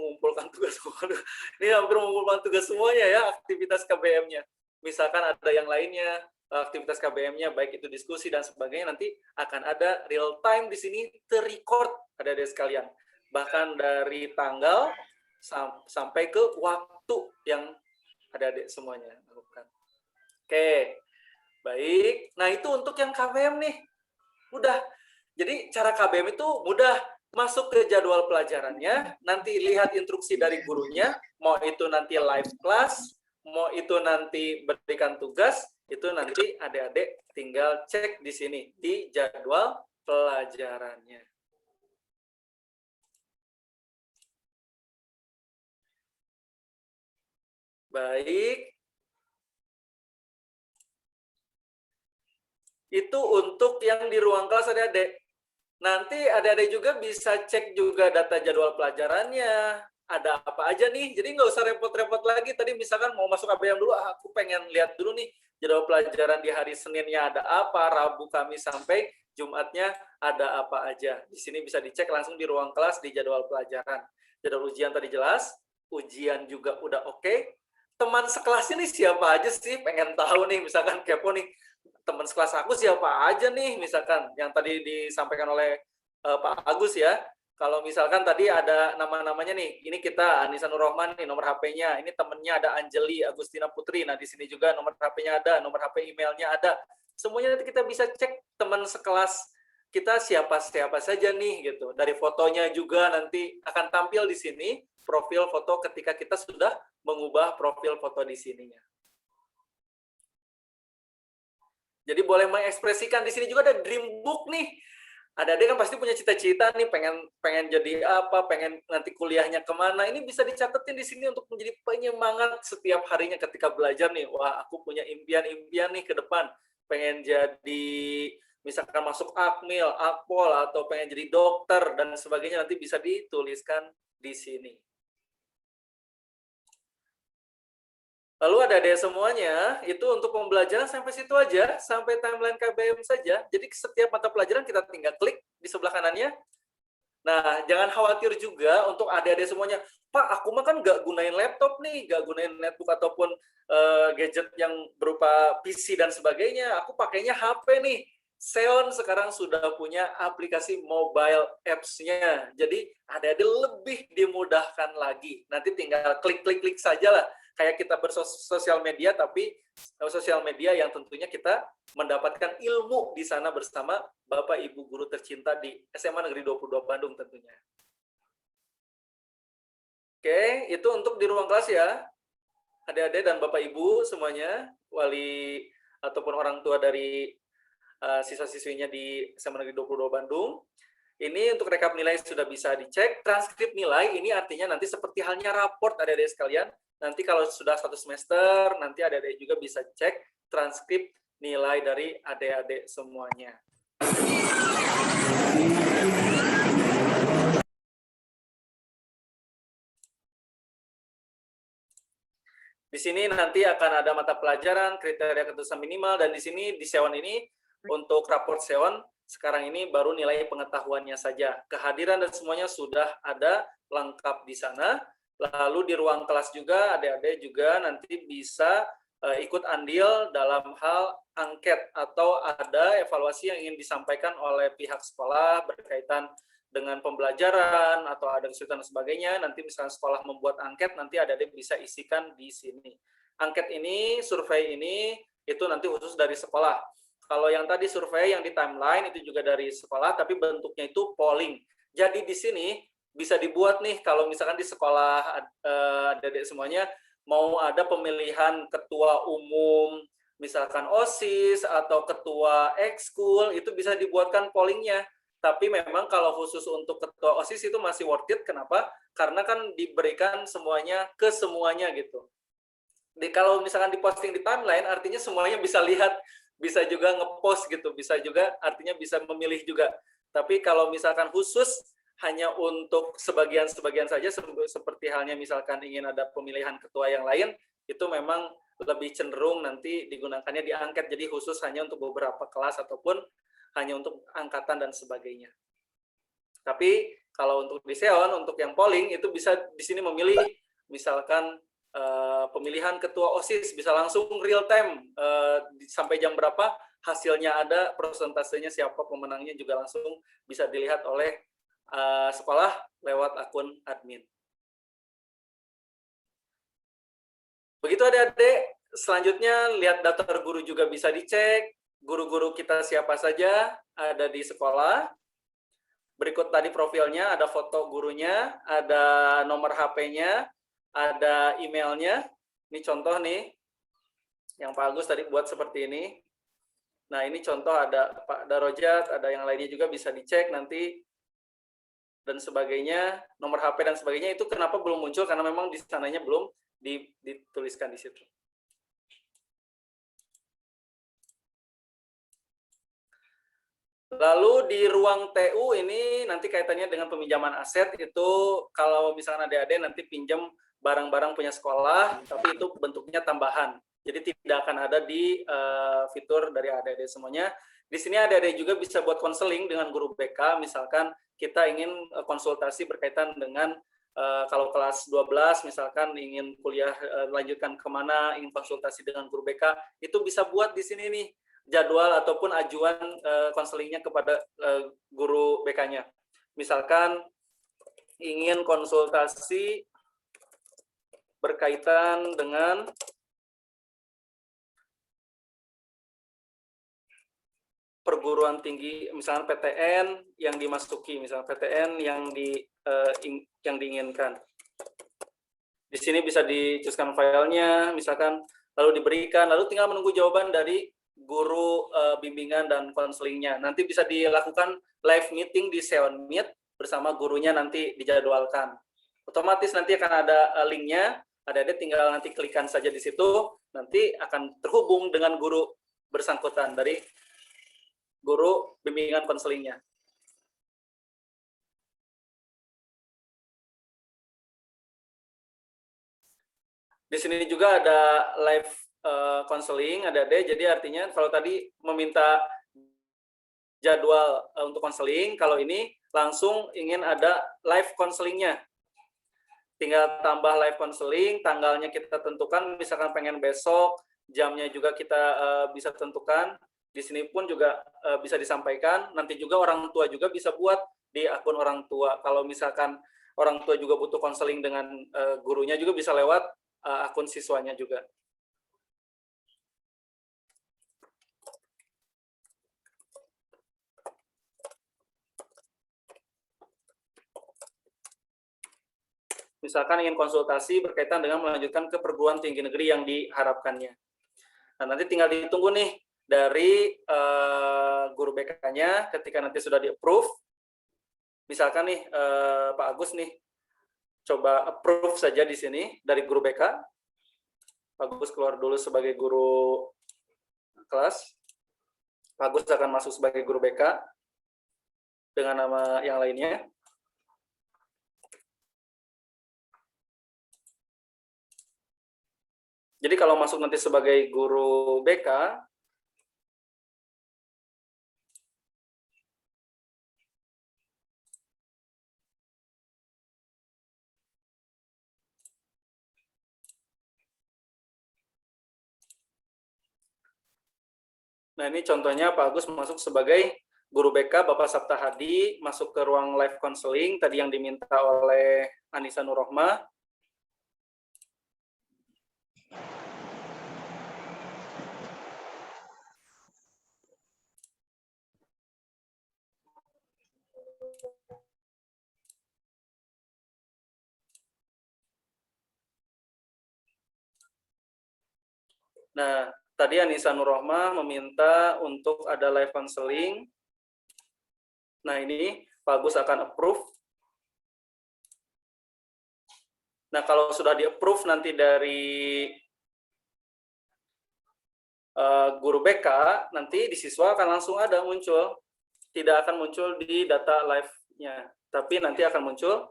hampir mengumpulkan tugas semuanya ya, aktivitas KBM-nya. Misalkan ada yang lainnya, aktivitas KBM-nya, baik itu diskusi dan sebagainya, nanti akan ada real time di sini terrecord adik-adik sekalian. Bahkan dari tanggal sampai ke waktu yang adik-adik semuanya lakukan. Oke, baik. Nah, itu untuk yang KBM nih. Udah. Jadi, cara KBM itu mudah. Masuk ke jadwal pelajarannya, nanti lihat instruksi dari gurunya, mau itu nanti live class, mau itu nanti berikan tugas, itu nanti adik-adik tinggal cek di sini, di jadwal pelajarannya. Baik. Itu untuk yang di ruang kelas adik-adik. Nanti adik-adik juga bisa cek juga data jadwal pelajarannya. Ada apa aja nih. Jadi nggak usah repot-repot lagi. Tadi misalkan mau masuk KBM dulu, aku pengen lihat dulu nih jadwal pelajaran di hari Seninnya ada apa, Rabu, Kamis, sampai Jumatnya ada apa aja. Di sini bisa dicek langsung di ruang kelas di jadwal pelajaran. Jadwal ujian tadi jelas, ujian juga udah oke. Teman sekelas ini siapa aja sih? Pengen tahu nih, misalkan kepo nih. Teman sekelas aku siapa aja nih, misalkan yang tadi disampaikan oleh Pak Agus ya. Kalau misalkan tadi ada nama-namanya nih, ini kita Anissa Nurrohman nih nomor HP-nya, ini temennya ada Anjeli Agustina Putri. Nah di sini juga nomor HP-nya ada, nomor HP emailnya ada. Semuanya nanti kita bisa cek teman sekelas kita siapa saja nih gitu. Dari fotonya juga nanti akan tampil di sini profil foto ketika kita sudah mengubah profil foto di sininya. Jadi boleh mengekspresikan di sini juga ada dream book nih. Ada-ada kan pasti punya cita-cita nih, pengen jadi apa, pengen nanti kuliahnya kemana. Ini bisa dicatetin di sini untuk menjadi penyemangat setiap harinya ketika belajar nih. Wah, aku punya impian-impian nih ke depan. Pengen jadi misalkan masuk Akmil, Akpol, atau pengen jadi dokter dan sebagainya, nanti bisa dituliskan di sini. Lalu ada semuanya, itu untuk pembelajaran sampai situ aja, sampai timeline KBM saja. Jadi setiap mata pelajaran kita tinggal klik di sebelah kanannya. Nah, jangan khawatir juga untuk adik-adik semuanya. Pak, aku mah kan nggak gunain laptop nih, nggak gunain netbook ataupun gadget yang berupa PC dan sebagainya. Aku pakainya HP nih. Xeon sekarang sudah punya aplikasi mobile apps-nya. Jadi adik-adik lebih dimudahkan lagi. Nanti tinggal klik saja lah kayak kita bersosial media, tapi sosial media yang tentunya kita mendapatkan ilmu di sana bersama Bapak Ibu guru tercinta di SMA Negeri 22 Bandung tentunya. Oke, itu untuk di ruang kelas ya. Adik-adik dan Bapak Ibu semuanya, wali ataupun orang tua dari siswa-siswinya di SMA Negeri 22 Bandung. Ini untuk rekap nilai sudah bisa dicek. Transkrip nilai ini artinya nanti seperti halnya raport adik-adik sekalian. Nanti kalau sudah 1 semester, nanti adik-adik juga bisa cek transkrip nilai dari adik-adik semuanya. Di sini nanti akan ada mata pelajaran, kriteria ketulusan minimal, dan di sini di Sewon ini untuk raport Sewon sekarang ini baru nilai pengetahuannya saja. Kehadiran dan semuanya sudah ada lengkap di sana. Lalu di ruang kelas juga adik-adik juga nanti bisa ikut andil dalam hal angket atau ada evaluasi yang ingin disampaikan oleh pihak sekolah berkaitan dengan pembelajaran atau ada kesulitan dan sebagainya. Nanti misalnya sekolah membuat angket, nanti adik-adik bisa isikan di sini. Angket ini, survei ini, itu nanti khusus dari sekolah. Kalau yang tadi survei yang di timeline itu juga dari sekolah, tapi bentuknya itu polling. Jadi di sini bisa dibuat nih, kalau misalkan di sekolah adik-adik semuanya mau ada pemilihan ketua umum, misalkan OSIS atau ketua ekskul, itu bisa dibuatkan pollingnya. Tapi memang kalau khusus untuk ketua OSIS itu masih worth it. Kenapa? Karena kan diberikan semuanya ke semuanya gitu. Kalau misalkan diposting di timeline, artinya semuanya bisa lihat, bisa juga ngepost gitu, bisa juga artinya bisa memilih juga. Tapi kalau misalkan khusus hanya untuk sebagian-sebagian saja, seperti halnya misalkan ingin ada pemilihan ketua yang lain, itu memang lebih cenderung nanti digunakannya di angket. Jadi khusus hanya untuk beberapa kelas ataupun hanya untuk angkatan dan sebagainya. Tapi kalau untuk di Sewon, untuk yang polling itu bisa di sini memilih misalkan pemilihan ketua OSIS bisa langsung real time sampai jam berapa hasilnya ada, persentasenya siapa pemenangnya juga langsung bisa dilihat oleh sekolah lewat akun admin. Begitu adik-adik, selanjutnya lihat daftar guru juga bisa dicek. Guru-guru kita siapa saja ada di sekolah. Berikut tadi profilnya, ada foto gurunya, ada nomor HP-nya, ada emailnya. Ini contoh nih, yang Pak Agus tadi buat seperti ini. Nah ini contoh ada Pak Darojat, ada yang lainnya juga bisa dicek nanti. Dan sebagainya, nomor HP dan sebagainya itu kenapa belum muncul? Karena memang di sananya belum dituliskan di situ. Lalu di ruang TU ini nanti kaitannya dengan peminjaman aset itu kalau misalnya adik-adik nanti pinjam barang-barang punya sekolah, tapi itu bentuknya tambahan. Jadi tidak akan ada di fitur dari adik-adik semuanya. Di sini adik-adik juga bisa buat konseling dengan guru BK, misalkan kita ingin konsultasi berkaitan dengan kalau kelas 12 misalkan ingin kuliah lanjutkan kemana, ingin konsultasi dengan guru BK, itu bisa buat di sini nih jadwal ataupun ajuan konselingnya kepada guru BK-nya. Misalkan ingin konsultasi berkaitan dengan perguruan tinggi, misalnya PTN yang dimasuki, misalnya PTN yang diinginkan. Di sini bisa dicuskan filenya, misalkan lalu diberikan, lalu tinggal menunggu jawaban dari guru bimbingan dan konselingnya. Nanti bisa dilakukan live meeting di Sewon Meet bersama gurunya nanti dijadwalkan. Otomatis nanti akan ada linknya, ada tinggal nanti klikkan saja di situ, nanti akan terhubung dengan guru bersangkutan dari guru bimbingan konselingnya. Di sini juga ada live konseling, adik-adik. Jadi artinya kalau tadi meminta jadwal untuk konseling, kalau ini langsung ingin ada live konselingnya. Tinggal tambah live konseling, tanggalnya kita tentukan, misalkan pengen besok, jamnya juga kita bisa tentukan. Di sini pun juga bisa disampaikan. Nanti juga orang tua juga bisa buat di akun orang tua. Kalau misalkan orang tua juga butuh konseling dengan gurunya juga bisa lewat akun siswanya juga. Misalkan ingin konsultasi berkaitan dengan melanjutkan ke perguruan tinggi negeri yang diharapkannya. Nah, nanti tinggal ditunggu nih dari guru BK-nya ketika nanti sudah di-approve. Misalkan nih Pak Agus nih, coba approve saja di sini dari guru BK. Pak Agus keluar dulu sebagai guru kelas. Pak Agus akan masuk sebagai guru BK dengan nama yang lainnya. Jadi kalau masuk nanti sebagai guru BK, nah ini contohnya Pak Agus masuk sebagai guru BK, Bapak Sabta Hadi masuk ke ruang live counseling tadi yang diminta oleh Anissa Nurrohmah. Nah, tadi Anissa Nurrohmah meminta untuk ada live counseling. Nah, ini Pak Agus akan approve. Nah, kalau sudah di-approve nanti dari guru BK, nanti di siswa akan langsung ada muncul. Tidak akan muncul di data live-nya, tapi nanti akan muncul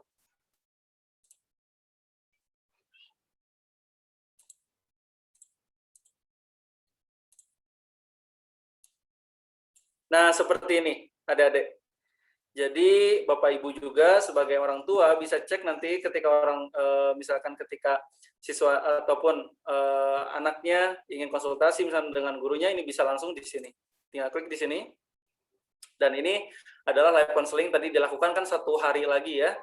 nah, seperti ini, adik-adik. Jadi, Bapak Ibu juga sebagai orang tua bisa cek nanti ketika misalkan ketika siswa ataupun anaknya ingin konsultasi misalnya dengan gurunya, ini bisa langsung di sini. Tinggal klik di sini. Dan ini adalah live counseling tadi dilakukan kan 1 hari lagi ya.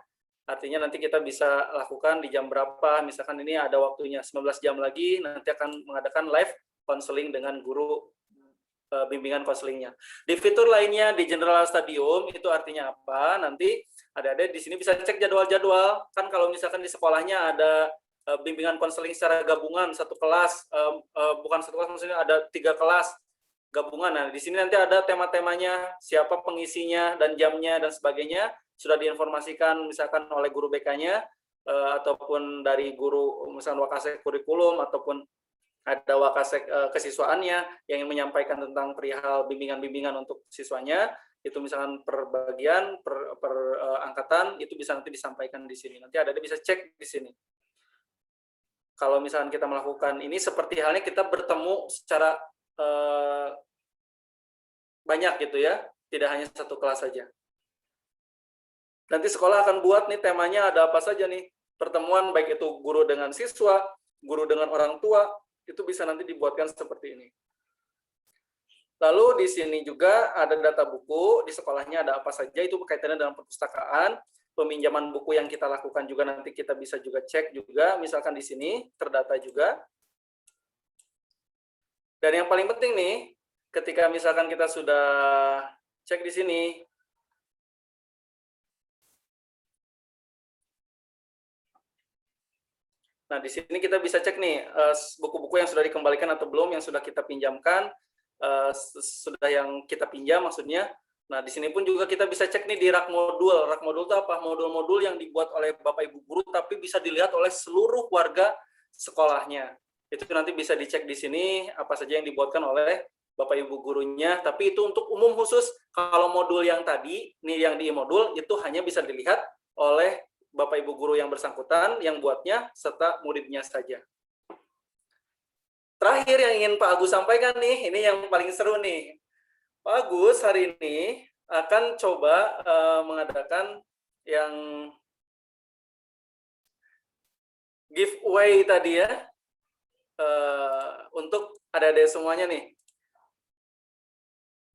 Artinya nanti kita bisa lakukan di jam berapa, misalkan ini ada waktunya 19 jam lagi, nanti akan mengadakan live counseling dengan guru bimbingan konselingnya. Di fitur lainnya di General Stadium itu artinya apa? Nanti ada di sini bisa cek jadwal-jadwal. Kan kalau misalkan di sekolahnya ada bimbingan konseling secara gabungan satu kelas, bukan satu kelas, maksudnya ada 3 kelas gabungan. Nah, di sini nanti ada tema-temanya, siapa pengisinya dan jamnya dan sebagainya sudah diinformasikan misalkan oleh guru BK-nya ataupun dari guru misalkan Wakasek kurikulum ataupun ada Wakasek kesiswaannya yang ingin menyampaikan tentang perihal bimbingan-bimbingan untuk siswanya, itu misalkan per bagian, per angkatan, itu bisa nanti disampaikan di sini. Nanti ada bisa cek di sini. Kalau misalkan kita melakukan ini, seperti halnya kita bertemu secara banyak gitu ya, tidak hanya satu kelas saja. Nanti sekolah akan buat nih temanya ada apa saja nih, pertemuan baik itu guru dengan siswa, guru dengan orang tua, itu bisa nanti dibuatkan seperti ini. Lalu di sini juga ada data buku, di sekolahnya ada apa saja, itu berkaitannya dengan perpustakaan, peminjaman buku yang kita lakukan juga nanti kita bisa juga cek juga, misalkan di sini terdata juga. Dan yang paling penting nih, ketika misalkan kita sudah cek di sini, nah, di sini kita bisa cek nih buku-buku yang sudah dikembalikan atau belum, yang sudah kita pinjamkan, sudah yang kita pinjam maksudnya. Nah, di sini pun juga kita bisa cek nih di rak modul. Rak modul itu apa? Modul-modul yang dibuat oleh Bapak Ibu guru tapi bisa dilihat oleh seluruh warga sekolahnya. Itu nanti bisa dicek di sini apa saja yang dibuatkan oleh Bapak Ibu gurunya, tapi itu untuk umum khusus. Kalau modul yang tadi, nih yang di modul, itu hanya bisa dilihat oleh Bapak Ibu guru yang bersangkutan, yang buatnya, serta muridnya saja. Terakhir yang ingin Pak Agus sampaikan nih, ini yang paling seru nih. Pak Agus hari ini akan coba mengadakan yang giveaway tadi ya, untuk adik-adik semuanya nih.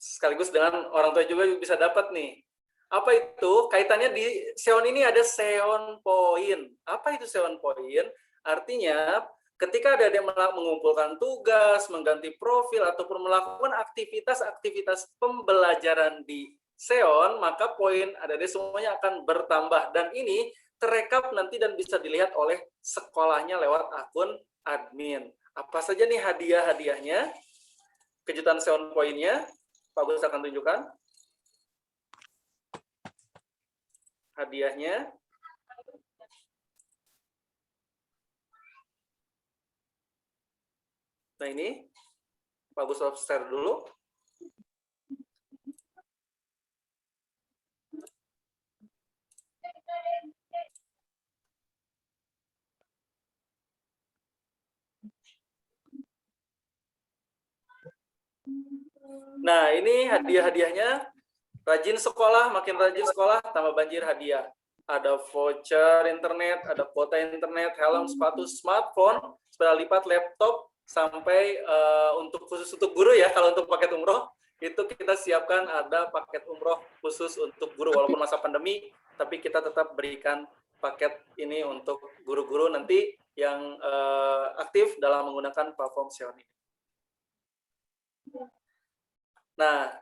Sekaligus dengan orang tua juga bisa dapat nih. Apa itu? Kaitannya di Seon ini ada Seon Point. Apa itu Seon Point? Artinya ketika ada yang mengumpulkan tugas, mengganti profil, ataupun melakukan aktivitas-aktivitas pembelajaran di Xeon, maka poin adik-adik semuanya akan bertambah. Dan ini terekap nanti dan bisa dilihat oleh sekolahnya lewat akun admin. Apa saja nih hadiah-hadiahnya? Kejutan Xeon poinnya, Pak Gus akan tunjukkan. Hadiahnya. Nah ini, Pak Gus share dulu. Nah ini hadiah-hadiahnya. Rajin sekolah, makin rajin sekolah, tambah banjir hadiah. Ada voucher internet, ada kuota internet, helm, sepatu, smartphone, sepeda lipat, laptop, sampai khusus untuk guru ya. Kalau untuk paket umroh itu kita siapkan ada paket umroh khusus untuk guru walaupun masa pandemi, tapi kita tetap berikan paket ini untuk guru-guru nanti yang aktif dalam menggunakan platform Xeon ini. Nah,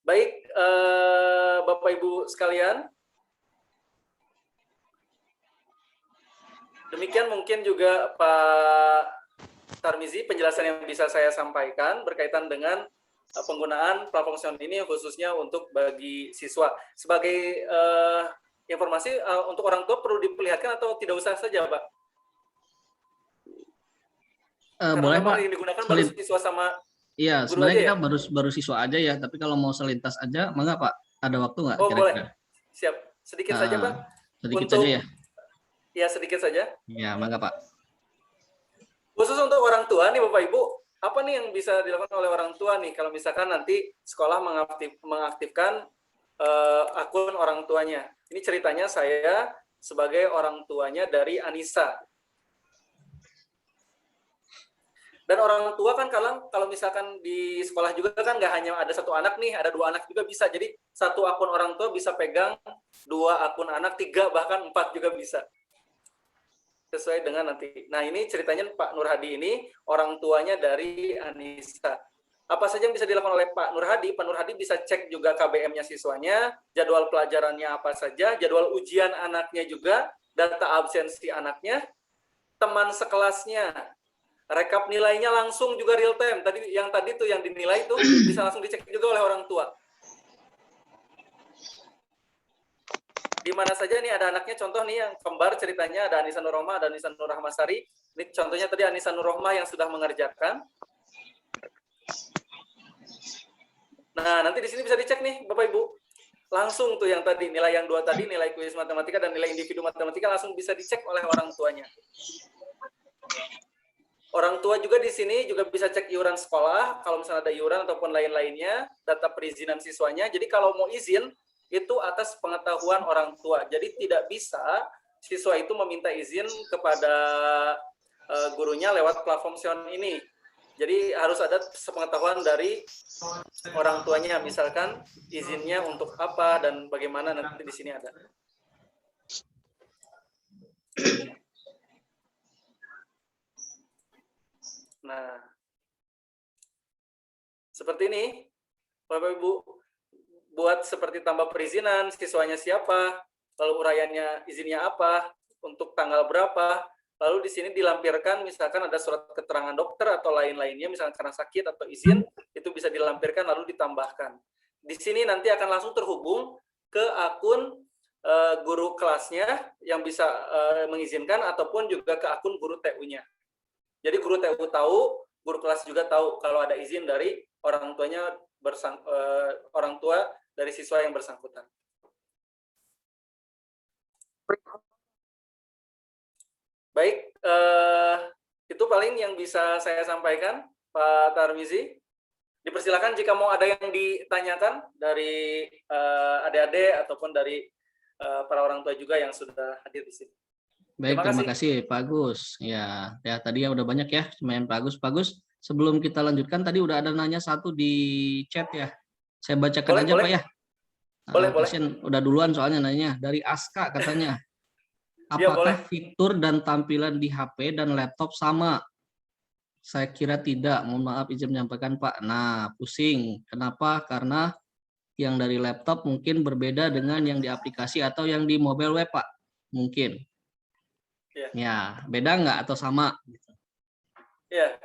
baik Bapak Ibu sekalian, demikian mungkin juga Pak Tarmizi penjelasan yang bisa saya sampaikan berkaitan dengan penggunaan platform Xeon ini khususnya untuk bagi siswa. Sebagai informasi untuk orang tua perlu diperlihatkan atau tidak usah saja, Pak? Boleh Pak. Yang digunakan baru siswa sama Iya, guru sebenarnya aja kita ya? baru siswa aja ya, tapi kalau mau selintas aja, mangga Pak. Ada waktu nggak Oh kira-kira? boleh, siap. Sedikit saja Pak. Sedikit Untuk- saja ya. Ya sedikit saja. Ya, mangga Pak. Khusus untuk orang tua nih Bapak Ibu, apa nih yang bisa dilakukan oleh orang tua nih kalau misalkan nanti sekolah mengaktifkan akun orang tuanya. Ini ceritanya saya sebagai orang tuanya dari Anissa. Dan orang tua kan kalau misalkan di sekolah juga kan nggak hanya ada satu anak nih, ada 2 anak juga bisa. Jadi satu akun orang tua bisa pegang 2 akun anak, 3 bahkan 4 juga bisa. Sesuai dengan nanti. Nah ini ceritanya Pak Nur Hadi ini orang tuanya dari Anissa. Apa saja yang bisa dilakukan oleh Pak Nur Hadi? Pak Nur Hadi bisa cek juga KBM-nya siswanya, jadwal pelajarannya apa saja, jadwal ujian anaknya juga, data absensi anaknya, teman sekelasnya, rekap nilainya langsung juga real time. Tadi tuh yang dinilai tuh bisa langsung dicek juga oleh orang tua. Di mana saja nih ada anaknya, contoh nih yang kembar ceritanya ada Anissa Nur Rohmah, ada Anissa Nur Rahmasari. Ini contohnya tadi Anissa Nur Rohmah yang sudah mengerjakan. Nah, nanti di sini bisa dicek nih Bapak Ibu. Langsung tuh yang tadi, nilai yang 2 tadi, nilai kuis matematika dan nilai individu matematika langsung bisa dicek oleh orang tuanya. Orang tua juga di sini juga bisa cek iuran sekolah, kalau misalnya ada iuran ataupun lain-lainnya, data perizinan siswanya. Jadi kalau mau izin, itu atas pengetahuan orang tua. Jadi tidak bisa siswa itu meminta izin kepada gurunya lewat platform Xeon ini. Jadi harus ada sepengetahuan dari orang tuanya, misalkan izinnya untuk apa dan bagaimana nanti di sini ada. Nah, seperti ini, Bapak Ibu, buat seperti tambah perizinan, siswanya siapa, lalu uraiannya izinnya apa, untuk tanggal berapa, lalu di sini dilampirkan misalkan ada surat keterangan dokter atau lain-lainnya, misalkan karena sakit atau izin, itu bisa dilampirkan lalu ditambahkan. Di sini nanti akan langsung terhubung ke akun guru kelasnya yang bisa mengizinkan ataupun juga ke akun guru TU-nya. Jadi guru TU tahu, guru kelas juga tahu kalau ada izin dari orang tuanya orang tua dari siswa yang bersangkutan. Baik, itu paling yang bisa saya sampaikan, Pak Tarmizi. Dipersilakan jika mau ada yang ditanyakan dari adik-adik ataupun dari para orang tua juga yang sudah hadir di sini. Baik, terima kasih Pak Agus. Ya tadi ya udah banyak ya, lumayan Pak Agus. Pak Agus, sebelum kita lanjutkan tadi udah ada nanya satu di chat ya. Saya bacakan aja Pak ya. Boleh. Pasien udah duluan soalnya nanya dari Aska katanya. Ya, apakah boleh. fitur dan tampilan di HP dan laptop sama? Saya kira tidak. Mohon maaf izin menyampaikan, Pak. Nah, pusing. Kenapa? Karena yang dari laptop mungkin berbeda dengan yang di aplikasi atau yang di mobile web, Pak. Mungkin. Ya. Ya, beda nggak atau sama? Ya.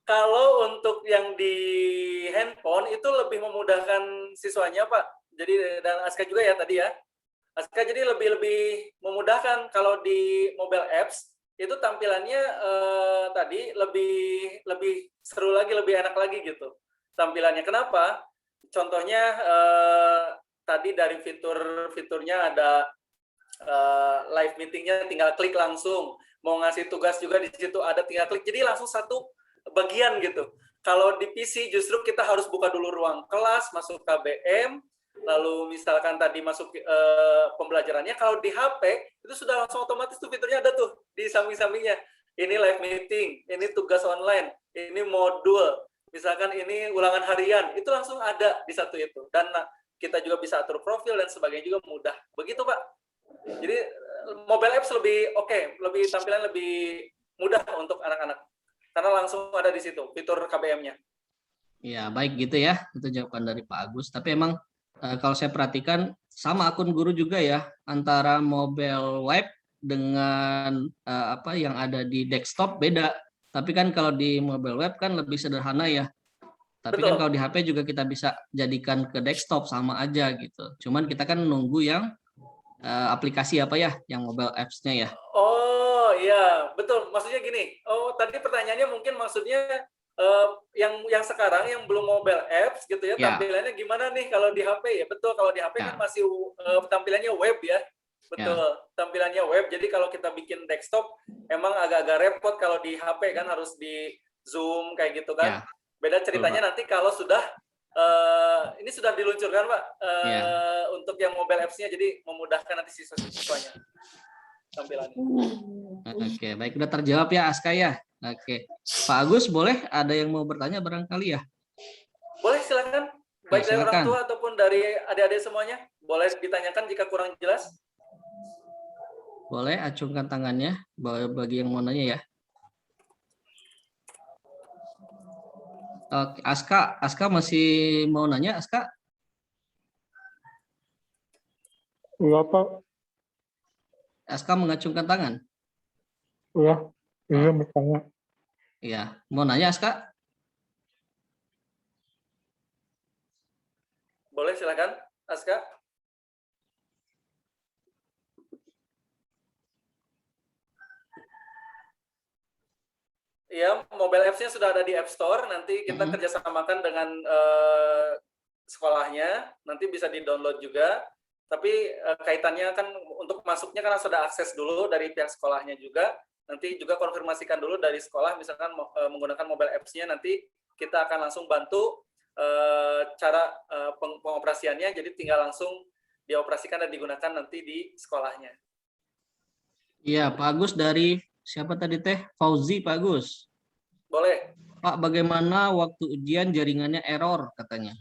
Kalau untuk yang di handphone itu lebih memudahkan siswanya, Pak. Jadi dan Aska juga ya tadi ya. Aska jadi lebih memudahkan. Kalau di mobile apps itu tampilannya tadi lebih seru lagi, lebih enak lagi gitu tampilannya. Kenapa? Contohnya tadi dari fiturnya ada live meetingnya, tinggal klik langsung. Mau ngasih tugas juga di situ ada, tinggal klik. Jadi langsung satu bagian gitu. Kalau di PC justru kita harus buka dulu ruang kelas, masuk KBM, lalu misalkan tadi masuk pembelajarannya. Kalau di HP itu sudah langsung otomatis tuh fiturnya ada tuh di samping-sampingnya. Ini live meeting, ini tugas online, ini modul, misalkan ini ulangan harian, itu langsung ada di satu itu. Dan kita juga bisa atur profil dan sebagainya juga mudah. Begitu, Pak. Jadi mobile apps lebih lebih tampilan lebih mudah untuk anak-anak. Karena langsung ada di situ fitur KBM-nya. Ya, baik gitu ya. Itu jawaban dari Pak Agus. Tapi emang kalau saya perhatikan sama akun guru juga ya, antara mobile web dengan yang ada di desktop beda. Tapi kan kalau di mobile web kan lebih sederhana ya. Tapi kan kalau di HP juga kita bisa jadikan ke desktop sama aja gitu. Cuman kita kan nunggu yang aplikasi apa ya, yang mobile apps-nya ya. Oh iya, betul. Maksudnya gini. Oh, tadi pertanyaannya mungkin maksudnya yang sekarang yang belum mobile apps gitu ya, tampilannya gimana nih kalau di HP ya? Betul, kalau di HP kan masih tampilannya web ya. Betul, tampilannya web. Jadi kalau kita bikin desktop emang agak-agak repot. Kalau di HP kan harus di zoom kayak gitu kan. Beda ceritanya nanti kalau sudah ini sudah diluncurkan, Pak, untuk yang mobile apps-nya, jadi memudahkan nanti siswa-siswanya tampilannya. Oke, baik, udah terjawab ya Aska ya. Oke, Pak Agus boleh ada yang mau bertanya barangkali ya? Boleh, silakan. Baik dari orang tua ataupun dari adik-adik semuanya, boleh ditanyakan jika kurang jelas. Boleh acungkan tangannya bagi yang mau nanya ya. Oke, Aska masih mau nanya, Aska? Iya, Pak. Aska mengacungkan tangan. Iya, mau tanya. Iya, mau nanya Aska? Boleh, silakan, Aska. Iya, mobile apps-nya sudah ada di App Store. Nanti kita kerjasamakan dengan sekolahnya. Nanti bisa di-download juga. Tapi kaitannya kan untuk masuknya kan harus ada akses dulu dari pihak sekolahnya juga. Nanti juga konfirmasikan dulu dari sekolah, misalkan menggunakan mobile apps-nya, nanti kita akan langsung bantu cara pengoperasiannya. Jadi tinggal langsung dioperasikan dan digunakan nanti di sekolahnya. Iya, Pak Agus dari siapa tadi teh? Fauzi, Pak Agus. Boleh. Pak, bagaimana waktu ujian jaringannya error katanya?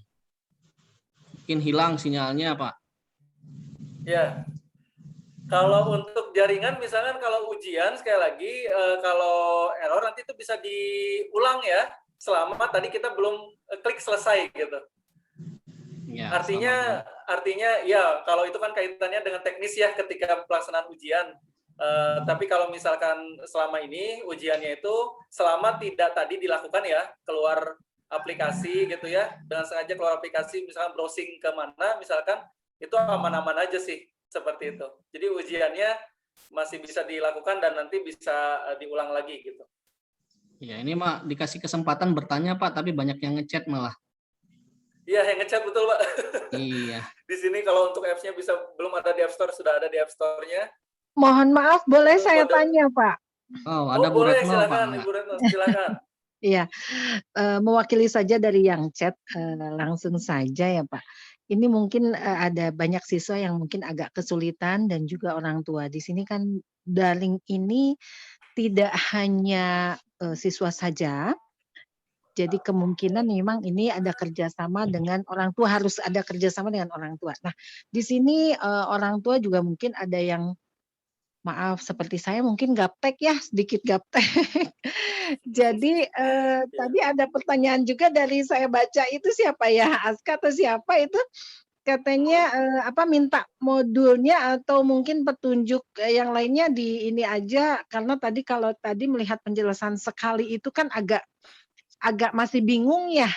Mungkin hilang sinyalnya, Pak. Ya. Kalau untuk jaringan, misalkan kalau ujian, sekali lagi, kalau error nanti itu bisa diulang ya, selama tadi kita belum klik selesai gitu. Ya, artinya ya kalau itu kan kaitannya dengan teknis ya ketika pelaksanaan ujian. Tapi kalau misalkan selama ini ujiannya itu selama tidak tadi dilakukan ya, keluar aplikasi gitu ya, dengan sengaja keluar aplikasi, misalkan browsing ke mana, misalkan itu aman-aman aja sih, seperti itu. Jadi ujiannya masih bisa dilakukan dan nanti bisa diulang lagi gitu. Ya, ini mah dikasih kesempatan bertanya Pak, tapi banyak yang ngechat malah. Iya, yang ngechat betul Pak. Iya. Di sini kalau untuk apps-nya bisa belum ada di App Store, sudah ada di App Store-nya. Mohon maaf, boleh saya tanya Pak? Oh, ada Bu boleh, Retno, silakan, Pak. Ibu Retno, silakan. Iya, mewakili saja dari yang chat, langsung saja ya Pak. Ini mungkin ada banyak siswa yang mungkin agak kesulitan dan juga orang tua. Di sini kan daring ini tidak hanya siswa saja, jadi kemungkinan memang ini ada kerjasama dengan orang tua, harus ada kerjasama dengan orang tua. Nah, di sini orang tua juga mungkin ada yang maaf seperti saya mungkin gaptek ya, sedikit gaptek. Jadi, tadi ada pertanyaan juga dari saya baca itu siapa ya, Aska atau siapa itu, katanya, minta modulnya atau mungkin petunjuk, yang lainnya di ini aja, karena tadi kalau tadi melihat penjelasan sekali itu kan agak masih bingung ya.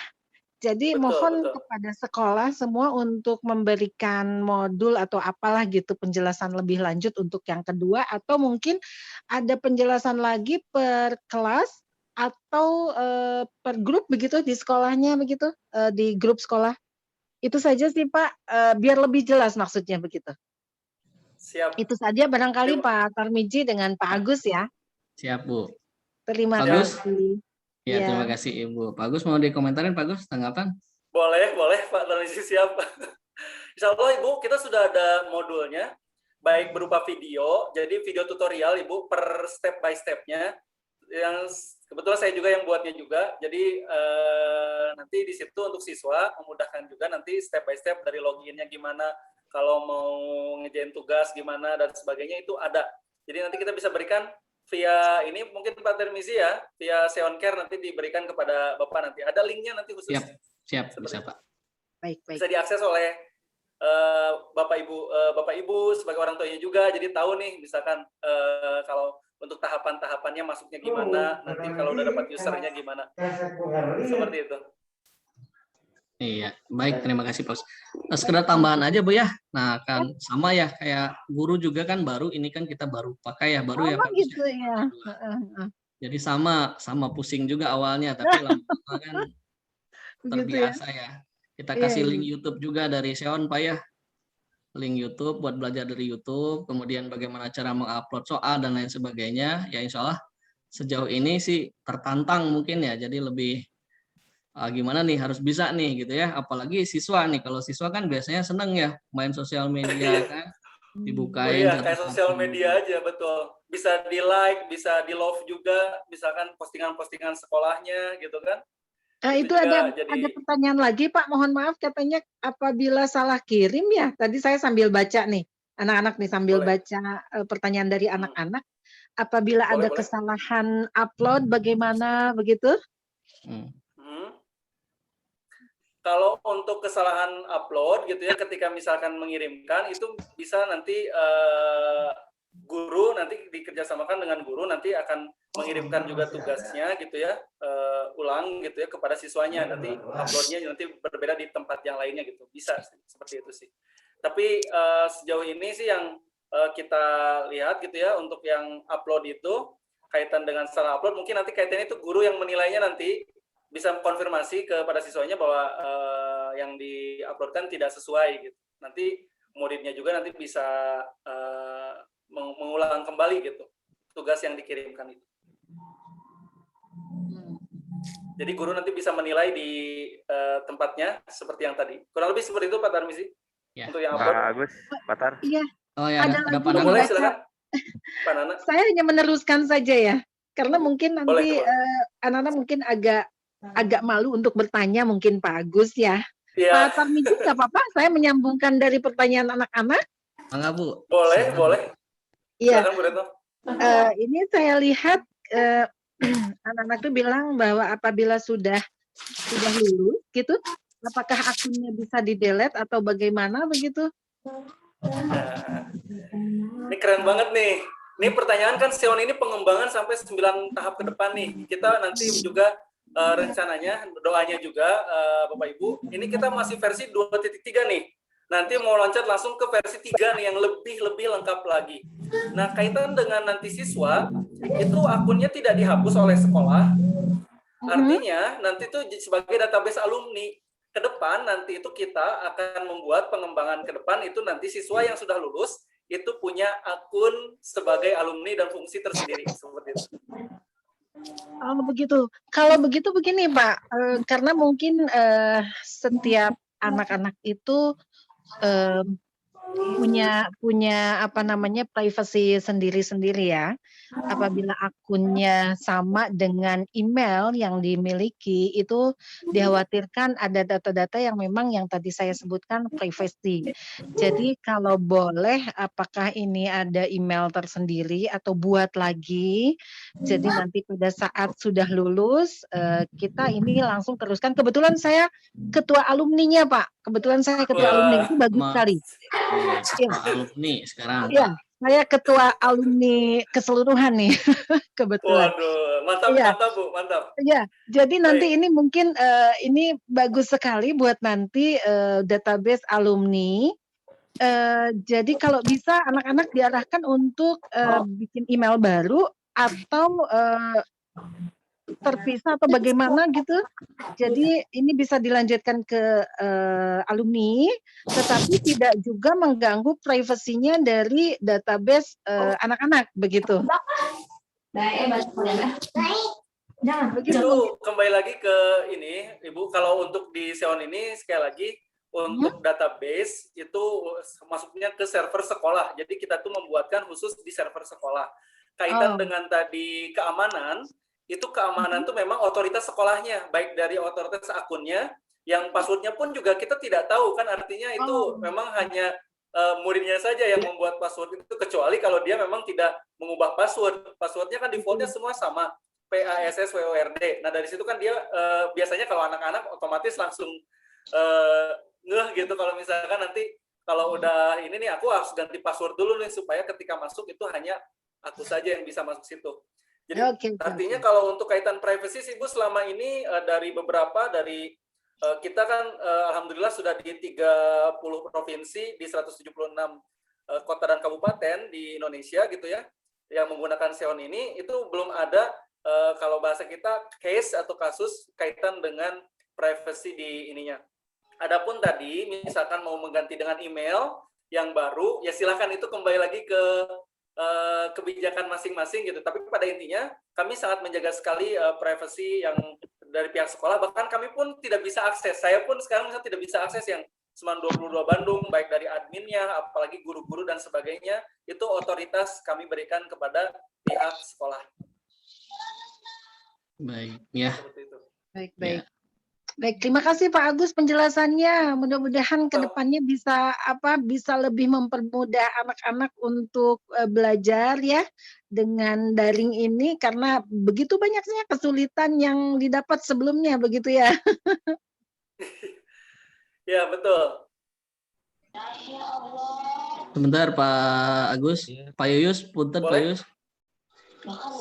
Jadi mohon kepada sekolah semua untuk memberikan modul atau apalah gitu penjelasan lebih lanjut untuk yang kedua atau mungkin ada penjelasan lagi per kelas atau, per grup begitu di sekolahnya begitu, di grup sekolah. Itu saja sih Pak, biar lebih jelas maksudnya begitu. Siap. Itu saja barangkali Pak Tarmiji dengan Pak Agus ya. Siap, Bu. Terima Pak Agus? kasih. Ya, Iya. terima kasih Ibu. Pak Agus mau dikomentarin, Pak Agus, tanggapan? Boleh Pak Tarmizi, siap. Insya Allah Ibu, kita sudah ada modulnya, baik berupa video, jadi video tutorial Ibu per step by step-nya, yang kebetulan saya juga yang buatnya juga, jadi nanti di situ untuk siswa memudahkan juga nanti step by step dari loginnya gimana, kalau mau ngerjain tugas gimana dan sebagainya itu ada. Jadi nanti kita bisa berikan via ini mungkin Pak Tarmizi ya, via Seoncare nanti diberikan kepada Bapak nanti. Ada linknya nanti khusus. Siap, bisa Pak. Baik. Bisa diakses oleh Bapak Ibu sebagai orang tuanya juga, jadi tahu nih misalkan kalau untuk tahapan-tahapannya masuknya gimana, nanti kalau udah dapat usernya gimana. Seperti itu. Iya, baik, terima kasih Pak. Sekedar tambahan aja Bu ya. Nah, kan sama ya kayak guru juga kan baru, ini kan kita baru pakai ya, baru ya Pak. Gitu ya. Jadi sama pusing juga awalnya, tapi lama-lama kan terbiasa ya. Kita kasih link YouTube juga dari Seon Pak ya. Link YouTube buat belajar dari YouTube, kemudian bagaimana cara mengupload soal dan lain sebagainya. Ya insya Allah sejauh ini sih tertantang mungkin ya, jadi lebih gimana nih harus bisa nih gitu ya, apalagi siswa nih, kalau siswa kan biasanya seneng ya main sosial media kan, dibukain. Oh iya, kayak sosial media aja, betul. Bisa di like, bisa di love juga, misalkan postingan-postingan sekolahnya gitu kan. Itu ada pertanyaan lagi Pak, mohon maaf katanya apabila salah kirim ya, tadi saya sambil baca nih, anak-anak nih sambil baca pertanyaan dari anak-anak, apabila ada kesalahan upload bagaimana begitu? Kalau untuk kesalahan upload gitu ya, ketika misalkan mengirimkan itu bisa nanti guru nanti dikerjasamakan dengan guru nanti akan mengirimkan juga tugasnya gitu ya, ulang gitu ya kepada siswanya, nanti uploadnya nanti berbeda di tempat yang lainnya gitu, bisa seperti itu sih. Tapi sejauh ini sih yang kita lihat gitu ya, untuk yang upload itu kaitan dengan salah upload, mungkin nanti kaitannya itu guru yang menilainya nanti bisa konfirmasi kepada siswanya bahwa yang diuploadkan tidak sesuai gitu. Nanti muridnya juga nanti bisa mengulang kembali gitu tugas yang dikirimkan itu. Jadi guru nanti bisa menilai di tempatnya seperti yang tadi. Kurang lebih seperti itu Pak Tarmizi. Ya. Untuk yang upload. Bagus, Pak Tar. Iya. Oh ya, ada Pak Boleh Nana. silakan. Pak Nana. Saya hanya meneruskan saja ya, karena mungkin nanti anak-anak mungkin agak malu untuk bertanya mungkin Pak Agus ya. Ya. Pak Tarmiji nggak apa-apa, saya menyambungkan dari pertanyaan anak-anak. Enggak Bu. Boleh. Iya. Silakan Bu Retno. Ini saya lihat anak-anak itu bilang bahwa apabila sudah lulus gitu, apakah akunnya bisa di-delete atau bagaimana begitu? Nah, ini keren banget nih. Ini pertanyaan kan Seon ini pengembangan sampai 9 tahap ke depan nih. Kita nanti juga rencananya, doanya juga Bapak Ibu, ini kita masih versi 2.3 nih. Nanti mau loncat langsung ke versi 3 nih yang lebih lengkap lagi. Nah, kaitan dengan nanti siswa, itu akunnya tidak dihapus oleh sekolah. Artinya nanti itu sebagai database alumni. Ke depan nanti itu kita akan membuat pengembangan ke depan itu nanti siswa yang sudah lulus itu punya akun sebagai alumni dan fungsi tersendiri seperti itu. Oh begitu. Kalau begitu begini Pak, karena mungkin setiap anak-anak itu punya apa namanya privacy sendiri-sendiri ya. Apabila akunnya sama dengan email yang dimiliki, itu dikhawatirkan ada data-data yang memang yang tadi saya sebutkan privacy. Jadi kalau boleh, apakah ini ada email tersendiri atau buat lagi? Jadi nanti pada saat sudah lulus, kita ini langsung teruskan. Kebetulan saya ketua alumninya, Pak. Kebetulan saya ketua alumni, itu bagus sekali. Iya. Alumni sekarang. Iya, saya ketua alumni keseluruhan nih, kebetulan. Waduh, mantap, Iya. mantap Bu, mantap. Iya, jadi nanti ini mungkin ini bagus sekali buat nanti database alumni. Jadi kalau bisa anak-anak diarahkan untuk bikin email baru atau terpisah atau bagaimana gitu. Jadi ini bisa dilanjutkan ke alumni, tetapi tidak juga mengganggu privasinya dari database anak-anak begitu. Jangan begitu. Itu kembali lagi ke ini, Ibu. Kalau untuk di Xeon ini sekali lagi untuk database itu masuknya ke server sekolah. Jadi kita tuh membuatkan khusus di server sekolah. Kaitan dengan tadi keamanan, itu keamanan tuh memang otoritas sekolahnya, baik dari otoritas akunnya, yang passwordnya pun juga kita tidak tahu kan, artinya itu memang hanya muridnya saja yang membuat password itu, kecuali kalau dia memang tidak mengubah password. Passwordnya kan defaultnya semua sama. PASSWORD. Nah dari situ kan dia biasanya kalau anak-anak otomatis langsung ngeh gitu kalau misalkan nanti kalau udah ini nih aku harus ganti password dulu nih supaya ketika masuk itu hanya aku saja yang bisa masuk situ. Jadi artinya kalau untuk kaitan privacy sih Bu, selama ini dari kita kan alhamdulillah sudah di 30 provinsi di 176 kota dan kabupaten di Indonesia gitu ya, yang menggunakan Xeon ini, itu belum ada kalau bahasa kita case atau kasus kaitan dengan privacy di ininya. Adapun tadi misalkan mau mengganti dengan email yang baru, ya silakan, itu kembali lagi ke kebijakan masing-masing gitu. Tapi pada intinya kami sangat menjaga sekali privacy yang dari pihak sekolah. Bahkan kami pun tidak bisa akses. Saya pun sekarang misalnya tidak bisa akses yang Seman 22 Bandung, baik dari adminnya, apalagi guru-guru dan sebagainya. Itu otoritas kami berikan kepada pihak sekolah. Baik, ya. Baik. Baik, terima kasih Pak Agus penjelasannya. Mudah-mudahan ke depannya bisa lebih mempermudah anak-anak untuk belajar ya dengan daring ini, karena begitu banyaknya kesulitan yang didapat sebelumnya begitu ya. Ya, betul. Sebentar Pak Agus, Pak Yuyus, punten Pak Yuyus.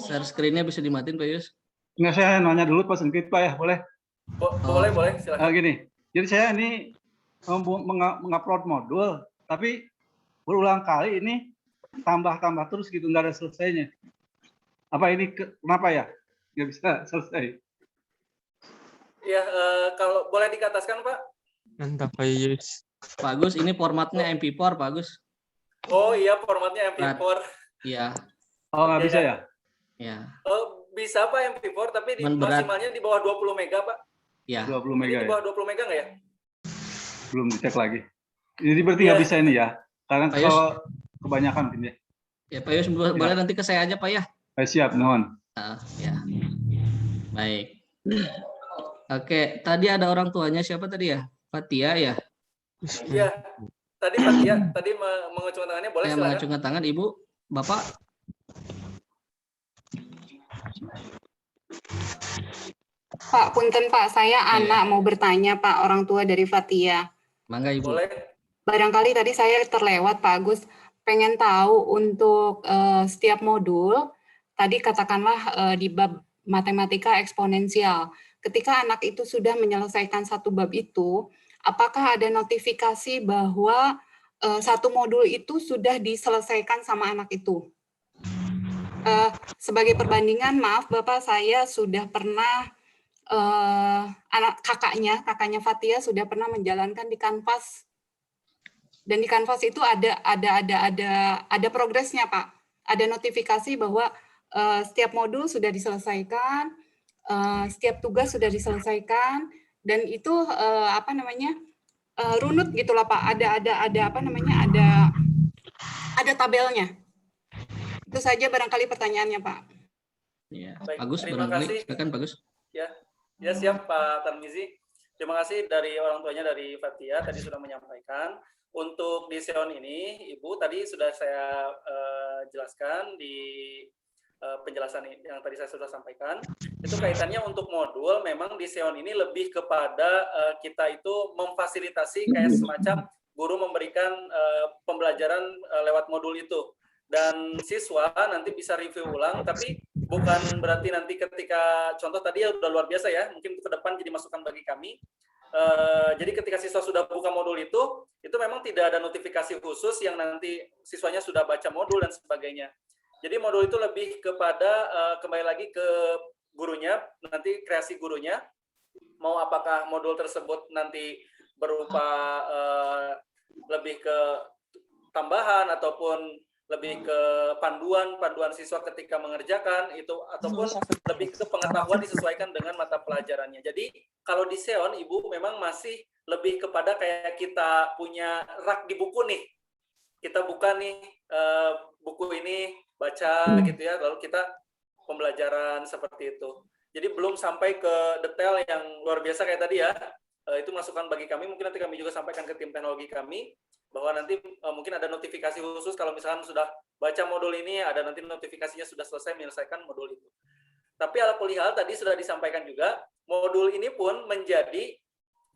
Share screen-nya bisa dimatiin Pak Yuyus? Nggak, saya nanya dulu Pak Sengkit Pak ya, boleh? Boleh, silakan. Gini, jadi saya ini mengupload modul, tapi berulang kali ini tambah terus gitu, nggak ada selesainya. Apa ini kenapa ya? Nggak bisa selesai. Ya, kalau boleh dikataskan Pak. Mantap Pak Yus. Pak Agus, ini formatnya MP4 Pak Agus. Oh iya, formatnya MP4. Iya. Oh, nggak bisa ya? Ya. Bisa Pak MP4, tapi maksimalnya di bawah 20 mega Pak. Ya. 20 mega di bawah 20 mega nggak ya? Belum dicek lagi. Jadi berarti nggak bisa ini ya? Karena kalau kebanyakan mungkin ya. Ya Pak Yus, boleh nanti ke saya aja Pak ya? Siap, nuhun. Ya. Baik. Oke, tadi ada orang tuanya siapa tadi ya? Fatia ya? Iya. Tadi Fatia, tadi mengacungkan tangannya, boleh silakan. Mengacungkan tangan Ibu, Bapak. Pak, punten Pak, saya anak mau bertanya Pak, orang tua dari Fatia. Mangga Ibu. Boleh. Barangkali tadi saya terlewat Pak Agus, pengen tahu untuk setiap modul, tadi katakanlah di bab matematika eksponensial, ketika anak itu sudah menyelesaikan satu bab itu, apakah ada notifikasi bahwa satu modul itu sudah diselesaikan sama anak itu? Sebagai perbandingan, maaf Bapak, saya sudah pernah kakaknya Fatia sudah pernah menjalankan di Canvas, dan di Canvas itu ada progresnya Pak, ada notifikasi bahwa setiap modul sudah diselesaikan, setiap tugas sudah diselesaikan, dan itu runut gitulah Pak. Ada apa namanya? Ada tabelnya. Itu saja barangkali pertanyaannya Pak. Ya, Baik, Bagus, terima barangkali. kasih. Silakan Bagus. Ya siap Pak Tarmizi. Terima kasih dari orang tuanya dari Fatia tadi sudah menyampaikan. Untuk di SEON ini, Ibu tadi sudah saya jelaskan di penjelasan yang tadi saya sudah sampaikan. Itu kaitannya untuk modul, memang di SEON ini lebih kepada kita itu memfasilitasi kayak semacam guru memberikan pembelajaran lewat modul itu. Dan siswa nanti bisa review ulang, tapi bukan berarti nanti ketika contoh tadi ya udah luar biasa ya, mungkin ke depan jadi masukan bagi kami. Jadi ketika siswa sudah buka modul itu memang tidak ada notifikasi khusus yang nanti siswanya sudah baca modul dan sebagainya. Jadi modul itu lebih kepada kembali lagi ke gurunya, nanti kreasi gurunya, mau apakah modul tersebut nanti berupa lebih ke tambahan ataupun lebih ke panduan siswa ketika mengerjakan itu, ataupun lebih ke pengetahuan disesuaikan dengan mata pelajarannya. Jadi kalau di SEON Ibu memang masih lebih kepada kayak kita punya rak di buku nih, kita buka nih buku ini, baca gitu ya, lalu kita pembelajaran seperti itu. Jadi belum sampai ke detail yang luar biasa kayak tadi ya. Itu masukan bagi kami, mungkin nanti kami juga sampaikan ke tim teknologi kami, bahwa nanti mungkin ada notifikasi khusus kalau misalkan sudah baca modul ini, ada nanti notifikasinya sudah selesai menyelesaikan modul itu. Tapi ala kulli hal tadi sudah disampaikan juga, modul ini pun menjadi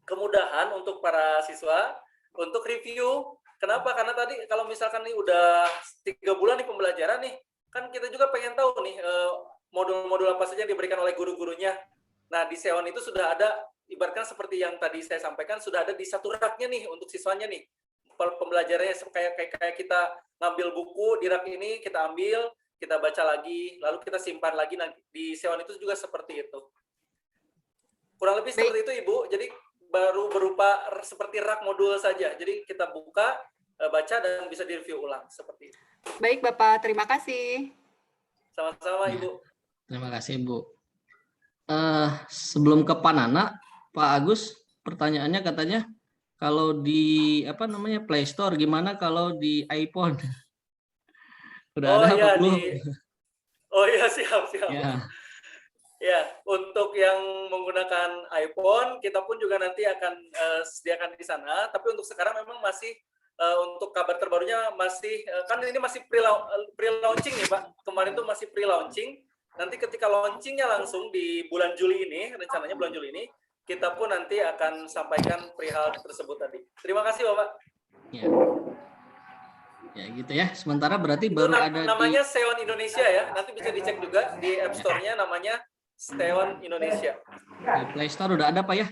kemudahan untuk para siswa untuk review. Kenapa? Karena tadi kalau misalkan nih udah 3 bulan nih pembelajaran nih, kan kita juga pengen tahu nih modul-modul apa saja yang diberikan oleh guru-gurunya. Nah di SEON itu sudah ada, ibaratkan seperti yang tadi saya sampaikan, sudah ada di satu raknya nih untuk siswanya nih. Pembelajarannya kayak kita ngambil buku di rak ini, kita ambil, kita baca lagi, lalu kita simpan lagi. Nah, di SEON itu juga seperti itu. Kurang lebih seperti itu Ibu. Jadi baru berupa seperti rak modul saja. Jadi kita buka, baca, dan bisa direview ulang seperti itu. Baik Bapak, terima kasih. Sama-sama Ibu. Terima kasih Bu. Sebelum ke Panana, Pak Agus, pertanyaannya katanya kalau di Play Store, gimana kalau di iPhone? Udah ada apa belum? Oh iya, siap. Ya. Ya, untuk yang menggunakan iPhone, kita pun juga nanti akan sediakan di sana. Tapi untuk sekarang memang masih untuk kabar terbarunya masih kan ini masih pre-launching nih Pak. Kemarin tuh masih pre-launching. Nanti ketika launchingnya langsung di bulan Juli ini, rencananya bulan Juli ini, kita pun nanti akan sampaikan perihal tersebut tadi. Terima kasih Bapak. Ya gitu ya. Sementara berarti baru ada namanya SEON Indonesia ya. Nanti bisa dicek juga di App Store-nya, namanya SEON Indonesia. Di Play Store udah ada Pak ya?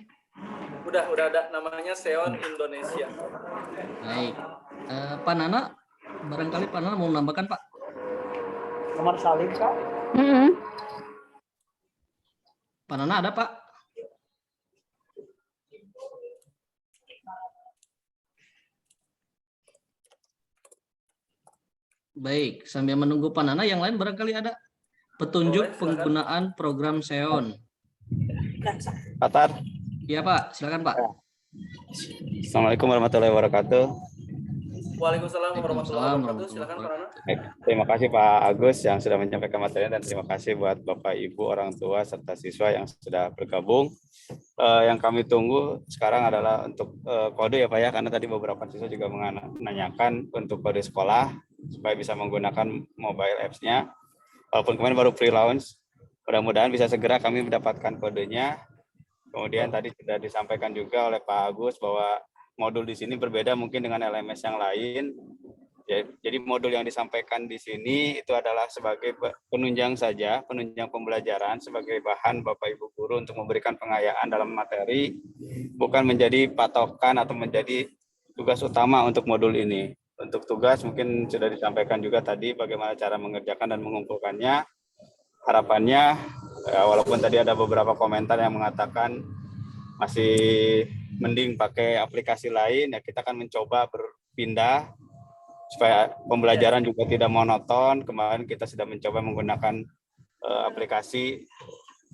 Udah ada, namanya SEON Indonesia. Baik. Pak Nana, barangkali Pak Nana mau menambahkan Pak? Nomor salin Kak? Pak Nana ada Pak? Baik, sambil menunggu Pak Nana, yang lain barangkali ada petunjuk penggunaan program SEON. Pak Tar. Iya Pak, silakan Pak. Assalamualaikum warahmatullahi wabarakatuh. Waalaikumsalam warahmatullahi wabarakatuh. Silakan Pak Nana. Terima kasih Pak Agus yang sudah menyampaikan materinya, dan terima kasih buat Bapak Ibu, orang tua, serta siswa yang sudah bergabung. Yang kami tunggu sekarang adalah untuk kode ya Pak ya, karena tadi beberapa siswa juga menanyakan untuk kode sekolah supaya bisa menggunakan mobile apps-nya. Walaupun kemarin baru pre-launch, mudah-mudahan bisa segera kami mendapatkan kodenya. Kemudian tadi sudah disampaikan juga oleh Pak Agus bahwa modul di sini berbeda mungkin dengan LMS yang lain. Jadi modul yang disampaikan di sini itu adalah sebagai penunjang saja, penunjang pembelajaran sebagai bahan Bapak Ibu guru untuk memberikan pengayaan dalam materi, bukan menjadi patokan atau menjadi tugas utama untuk modul ini. Untuk tugas mungkin sudah disampaikan juga tadi bagaimana cara mengerjakan dan mengumpulkannya. Harapannya, walaupun tadi ada beberapa komentar yang mengatakan masih mending pakai aplikasi lain, ya kita akan mencoba berpindah supaya pembelajaran juga tidak monoton. Kemarin kita sudah mencoba menggunakan aplikasi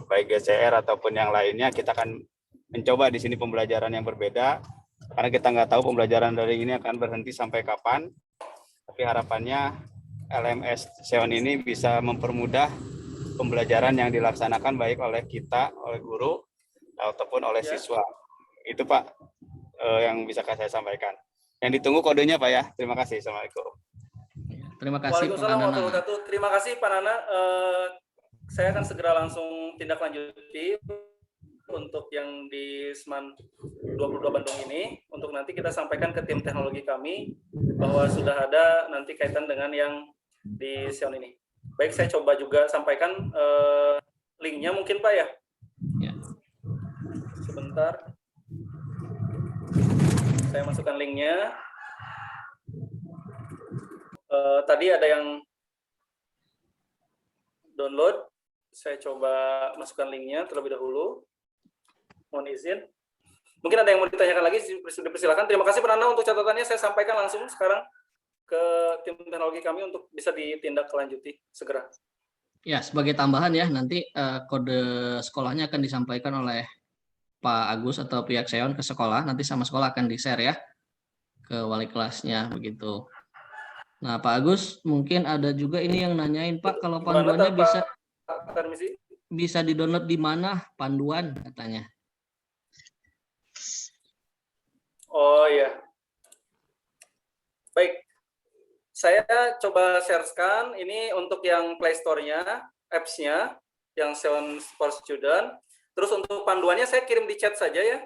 baik GCR ataupun yang lainnya. Kita akan mencoba di sini pembelajaran yang berbeda. Karena kita nggak tahu pembelajaran daring ini akan berhenti sampai kapan. Tapi harapannya LMS Xeon ini bisa mempermudah pembelajaran yang dilaksanakan baik oleh kita, oleh guru, ataupun oleh siswa. Itu Pak yang bisa saya sampaikan. Yang ditunggu kodenya Pak ya. Terima kasih. Assalamualaikum. Terima kasih Pak Waalaikumsalam Nana. warahmatullahi wabarakatuh. Terima kasih Pak Nana. Saya akan segera langsung tindak lanjuti untuk yang di Seman 22 Bandung ini, untuk nanti kita sampaikan ke tim teknologi kami bahwa sudah ada nanti kaitan dengan yang di Xeon ini. Baik, saya coba juga sampaikan linknya mungkin Pak ya. Ya. Sebentar. Saya masukkan linknya. Tadi ada yang download. Saya coba masukkan linknya terlebih dahulu. Mohon izin. Mungkin ada yang mau ditanyakan lagi, dipersilakan. Terima kasih Pak Nana untuk catatannya. Saya sampaikan langsung sekarang ke tim teknologi kami untuk bisa ditindaklanjuti segera. Ya, sebagai tambahan ya, nanti kode sekolahnya akan disampaikan oleh Pak Agus atau pihak Xeon ke sekolah. Nanti sama sekolah akan di-share ya ke wali kelasnya begitu. Nah, Pak Agus, mungkin ada juga ini yang nanyain Pak, kalau panduannya bisa di-download di mana panduan katanya. Oh iya. Baik. Saya coba sharekan ini untuk yang Play Store-nya, apps-nya, yang Xeon for Student. Terus untuk panduannya saya kirim di chat saja ya.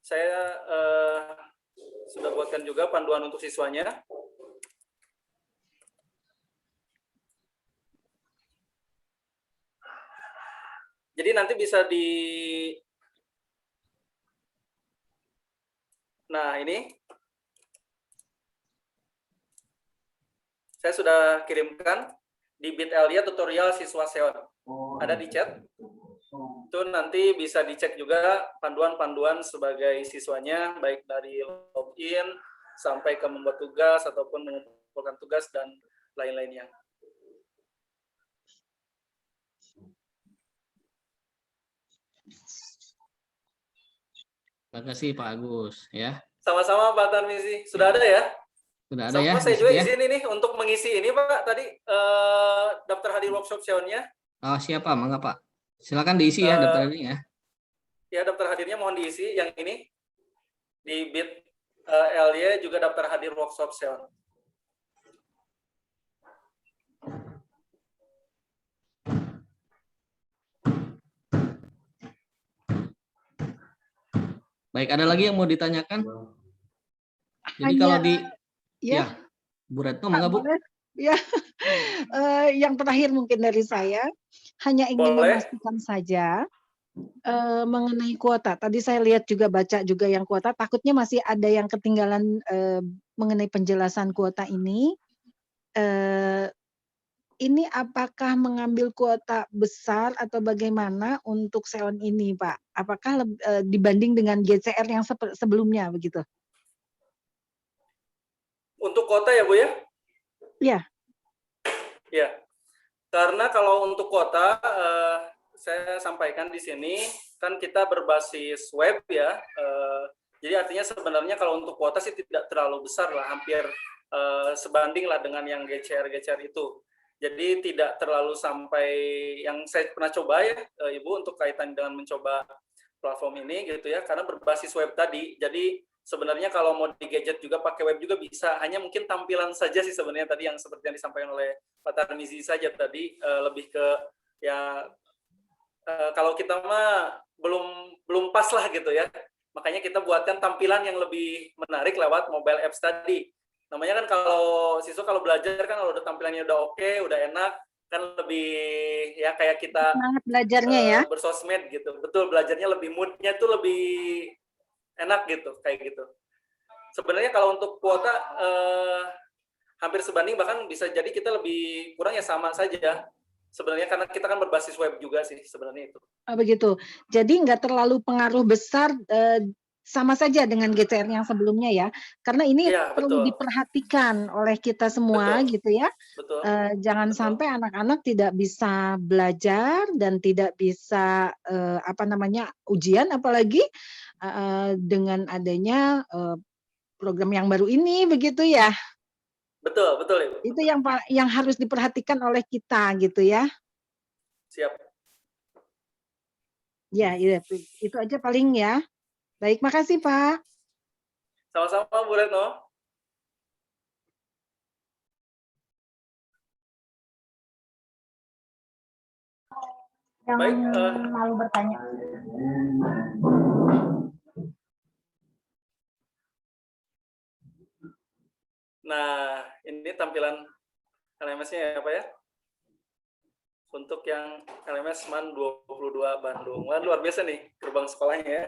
Saya sudah buatkan juga panduan untuk siswanya. Jadi nanti bisa di... Nah, ini. Saya sudah kirimkan di bit.ly tutorial siswa Xeon. Ada di chat. Itu nanti bisa dicek juga panduan-panduan sebagai siswanya, baik dari login sampai ke membuat tugas ataupun mengumpulkan tugas dan lain-lainnya. Terima kasih Pak Agus ya. Sama-sama Pak Tarmizi. Sudah ada ya? Sudah ada Sama ya. saya juga ya? izin ini untuk mengisi ini Pak tadi daftar hadir workshop Xeon-nya. Oh, siapa? Mangga Pak. Silakan diisi ya daftar ini ya. Ya, daftar hadirnya mohon diisi yang ini. Di bit.ly juga daftar hadir workshop Xeon. Baik, ada lagi yang mau ditanyakan? Jadi kalau di ya, Bu Retno, mangga Bu. Ya, yang terakhir mungkin dari saya, hanya ingin memastikan saja mengenai kuota. Tadi saya lihat juga, baca juga yang kuota, takutnya masih ada yang ketinggalan mengenai penjelasan kuota ini. Ini apakah mengambil kuota besar atau bagaimana untuk Xeon ini, Pak? Apakah dibanding dengan GCR yang sebelumnya begitu? Untuk kuota ya Bu ya? Iya. Ya, karena kalau untuk kuota, saya sampaikan di sini, kan kita berbasis web ya, jadi artinya sebenarnya kalau untuk kuota sih tidak terlalu besar lah, hampir sebanding lah dengan yang GCR itu. Jadi tidak terlalu sampai yang saya pernah coba ya, Ibu, untuk kaitan dengan mencoba platform ini gitu ya, karena berbasis web tadi, jadi sebenarnya kalau mau di gadget juga pakai web juga bisa, hanya mungkin tampilan saja sih sebenarnya tadi yang seperti yang disampaikan oleh Pak Tarmizi saja tadi, lebih ke ya kalau kita mah belum pas lah gitu ya, makanya kita buatkan tampilan yang lebih menarik lewat mobile apps tadi. Namanya kan kalau siswa kalau belajar kan kalau udah tampilannya udah oke, udah enak, kan lebih ya kayak kita semangat belajarnya ya, bersosmed gitu. Betul, belajarnya lebih moodnya tuh lebih enak gitu, kayak gitu. Sebenarnya kalau untuk kuota hampir sebanding, bahkan bisa jadi kita lebih kurang ya sama saja. Sebenarnya karena kita kan berbasis web juga sih sebenarnya itu. Begitu. Jadi nggak terlalu pengaruh besar, sama saja dengan GCR yang sebelumnya ya. Karena ini ya, perlu diperhatikan oleh kita semua gitu ya. Betul. Jangan sampai anak-anak tidak bisa belajar dan tidak bisa ujian apalagi dengan adanya program yang baru ini, begitu ya? Betul, betul Ibu. Itu yang harus diperhatikan oleh kita gitu ya. Siap. Ya, itu aja paling ya. Baik, makasih Pak. Sama-sama Bu Retno. Yang Baik, malu bertanya. Nah, ini tampilan LMS-nya ya Pak ya. Untuk yang LMS MAN 22 Bandung. Wah, luar biasa nih gerbang sekolahnya ya.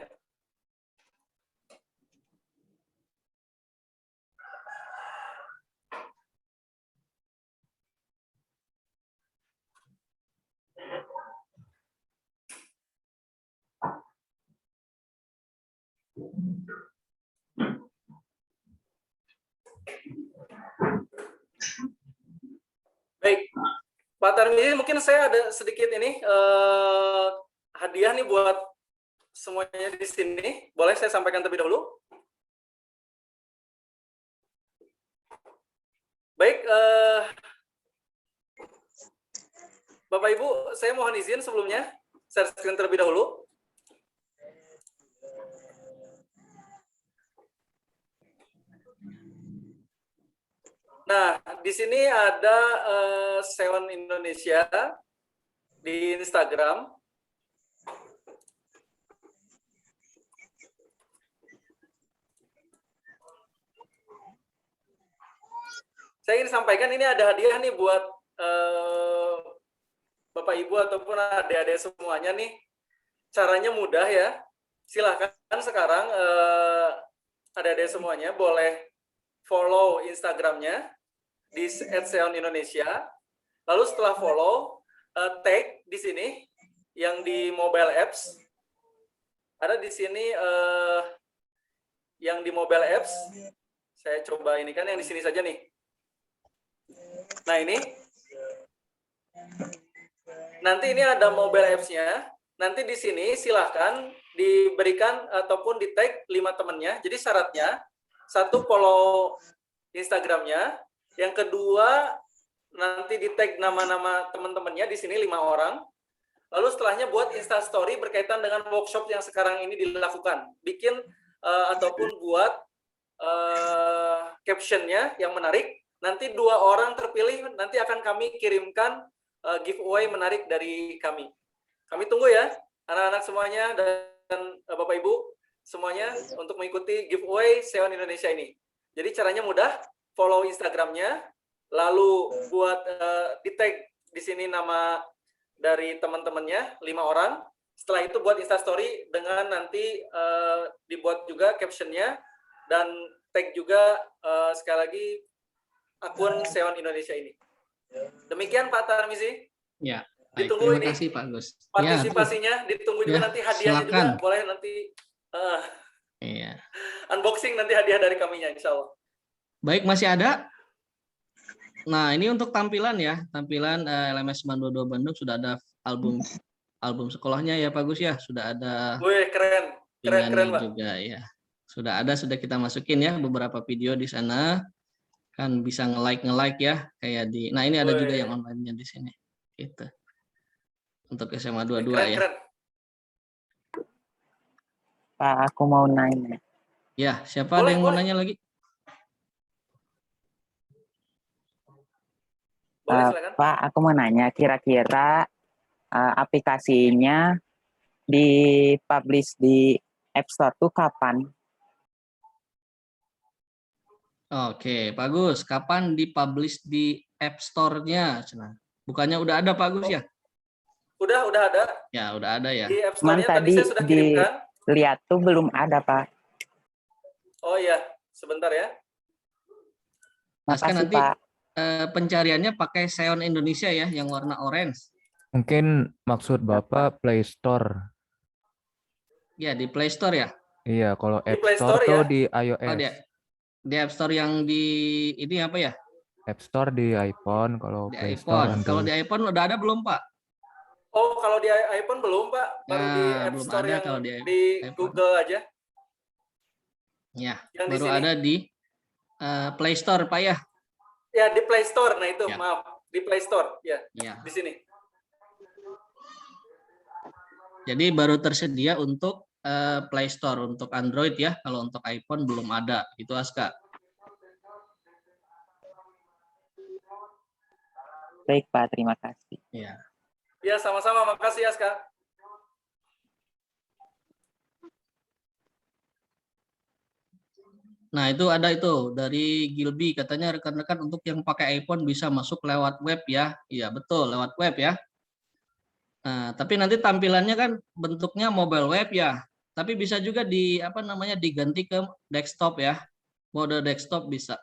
Baik, Pak Tarmizi, mungkin saya ada sedikit ini hadiah nih buat semuanya di sini. Boleh saya sampaikan terlebih dahulu? Baik, Bapak Ibu, saya mohon izin sebelumnya share screen terlebih dahulu. Nah, di sini ada Seon Indonesia di Instagram. Saya ingin sampaikan ini ada hadiah nih buat Bapak Ibu ataupun adik-adik semuanya nih. Caranya mudah ya. Silahkan sekarang adik-adik semuanya boleh follow Instagramnya di @seon_indonesia. Lalu setelah follow, tag di sini yang di mobile apps. Ada di sini yang di mobile apps. Saya coba ini kan yang di sini saja nih. Nah ini. Nanti ini ada mobile apps-nya. Nanti di sini silahkan diberikan ataupun di tag 5 temannya. Jadi syaratnya, 1 follow Instagramnya, yang kedua nanti di tag nama-nama teman-temannya di sini 5 orang. Lalu setelahnya buat Insta Story berkaitan dengan workshop yang sekarang ini dilakukan. Bikin ataupun buat captionnya yang menarik. Nanti 2 orang terpilih nanti akan kami kirimkan giveaway menarik dari kami. Kami tunggu ya anak-anak semuanya dan Bapak Ibu semuanya untuk mengikuti giveaway Seon Indonesia ini. Jadi caranya mudah, follow Instagramnya, lalu buat di tag di sini nama dari teman-temannya 5 orang. Setelah itu buat Instastory dengan nanti dibuat juga captionnya dan tag juga sekali lagi akun Seon Indonesia ini. Demikian Pak Tarmizi. Ya. Baik, Ditunggu terima ini kasih Pak Gus. partisipasinya, ditunggu juga Ya, nanti hadiahnya silakan. juga boleh nanti Iya. unboxing nanti hadiah dari kaminya insya Allah. Baik, masih ada? Nah, ini untuk tampilan ya. Tampilan LMS MAN 22 Bandung sudah ada album sekolahnya ya Pak Gus ya. Sudah ada Wih, keren Pak. juga ya. Sudah kita masukin ya beberapa video di sana. Kan bisa nge-like ya kayak di. Nah, ini ada juga yang online-nya di sini. Gitu. Untuk SMA 22 ya. Keren. Pak, aku mau nanya. Ya, siapa ada yang mau nanya lagi? Pak, aku mau nanya, kira-kira aplikasinya di-publish di App Store tuh kapan? Oke, Pak Gus. Kapan di-publish di App Store-nya? Bukannya udah ada Pak Gus ya? Udah ada. Ya, udah ada ya. Di App Cuman Store-nya tadi saya sudah kirimkan. Lihat tuh belum ada, Pak. Oh iya, sebentar ya. Mas kan Makasih, nanti Pak. pencariannya pakai Seon Indonesia ya, yang warna orange. Mungkin maksud Bapak Play Store. Ya, di Play Store ya? Iya, kalau App Play Store Store tuh ya? di Oh, iOS. di App Store yang di ini apa ya? App Store di iPhone, kalau Di Play Store iPhone. Kalau di iPhone udah ada belum, Pak? Oh, kalau di iPhone belum, Pak. Baru di Nah, App belum Store ada yang kalau di di iPhone. Google aja. Ya, Yang di baru sini. ada di Play Store, Pak ya. Ya, di Play Store. Nah itu, Ya. maaf. Di Play Store. Ya, Ya. di sini. Jadi baru tersedia untuk Play Store untuk Android ya. Kalau untuk iPhone belum ada. Itu Aska. Baik Pak, terima kasih. Ya. Ya, sama-sama. Makasih, Aska. Nah, itu ada itu dari Gilby, katanya rekan-rekan untuk yang pakai iPhone bisa masuk lewat web ya. Iya, betul, lewat web ya. Nah, tapi nanti tampilannya kan bentuknya mobile web ya. Tapi bisa juga diganti ke desktop ya. Mode desktop bisa.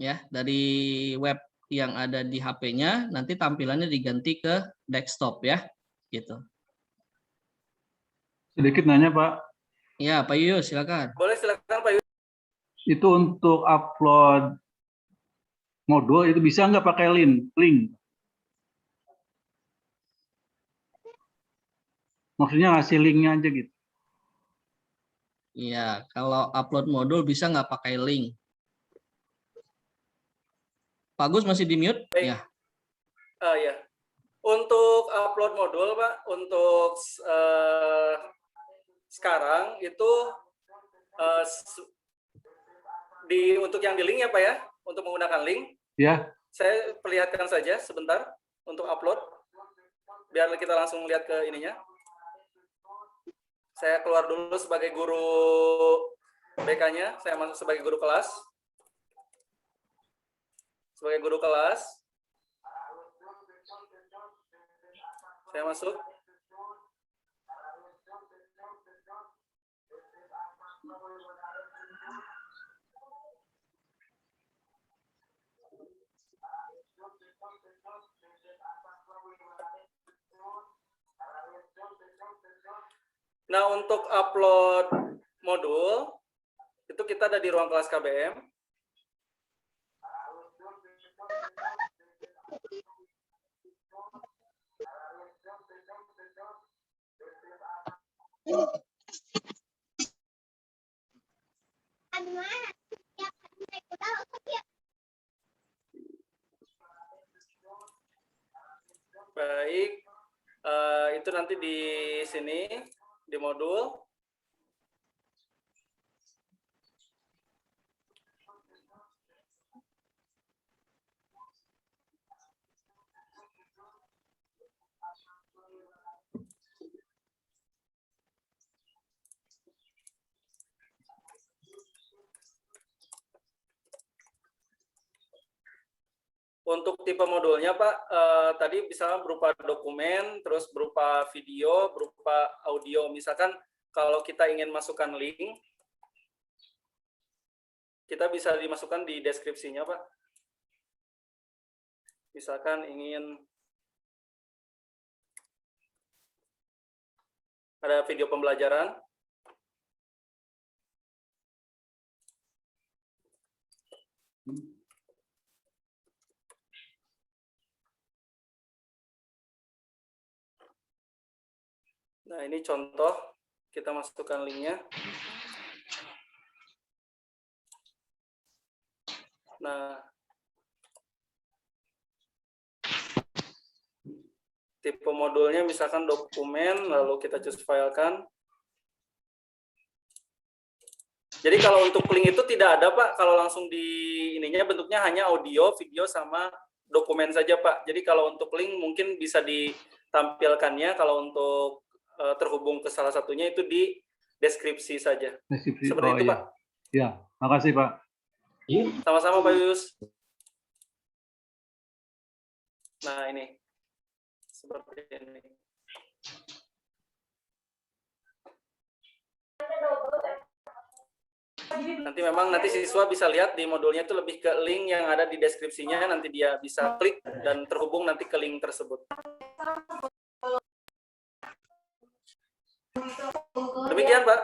Ya, dari web yang ada di HP-nya nanti tampilannya diganti ke desktop ya. Gitu. Sedikit nanya Pak. Ya, Pak Yuyus, silakan. Boleh, silakan Pak Yus. Itu untuk upload modul itu bisa nggak pakai link? Maksudnya ngasih linknya aja gitu. Iya, kalau upload modul bisa nggak pakai link? Pak Gus masih di mute? Ya. Ya. Untuk upload modul, Pak, untuk sekarang itu untuk yang di link ya Pak ya, untuk menggunakan link. Ya. Saya perlihatkan saja sebentar untuk upload, biar kita langsung lihat ke ininya. Saya keluar dulu sebagai guru BK-nya, saya masuk sebagai guru kelas. Sebagai guru kelas, saya masuk. Nah, untuk upload modul, itu kita ada di ruang kelas KBM. Baik, itu nanti di sini, di modul. Untuk tipe modulnya Pak, tadi misalnya berupa dokumen, terus berupa video, berupa audio. Misalkan kalau kita ingin masukkan link, kita bisa dimasukkan di deskripsinya Pak. Misalkan ingin ada video pembelajaran. Nah, ini contoh, kita masukkan linknya. Nah, tipe modulnya misalkan dokumen, lalu kita choose filekan. Jadi kalau untuk link itu tidak ada Pak, kalau langsung di ininya bentuknya hanya audio, video, sama dokumen saja Pak. Jadi kalau untuk link mungkin bisa ditampilkannya, kalau untuk terhubung ke salah satunya itu di deskripsi saja. Deskripsi. Seperti itu iya. Pak. Ya, makasih Pak. Sama-sama Pak Yus. Nah ini, seperti ini. Nanti siswa bisa lihat di modulnya itu lebih ke link yang ada di deskripsinya, nanti dia bisa klik dan terhubung nanti ke link tersebut. Demikian Pak.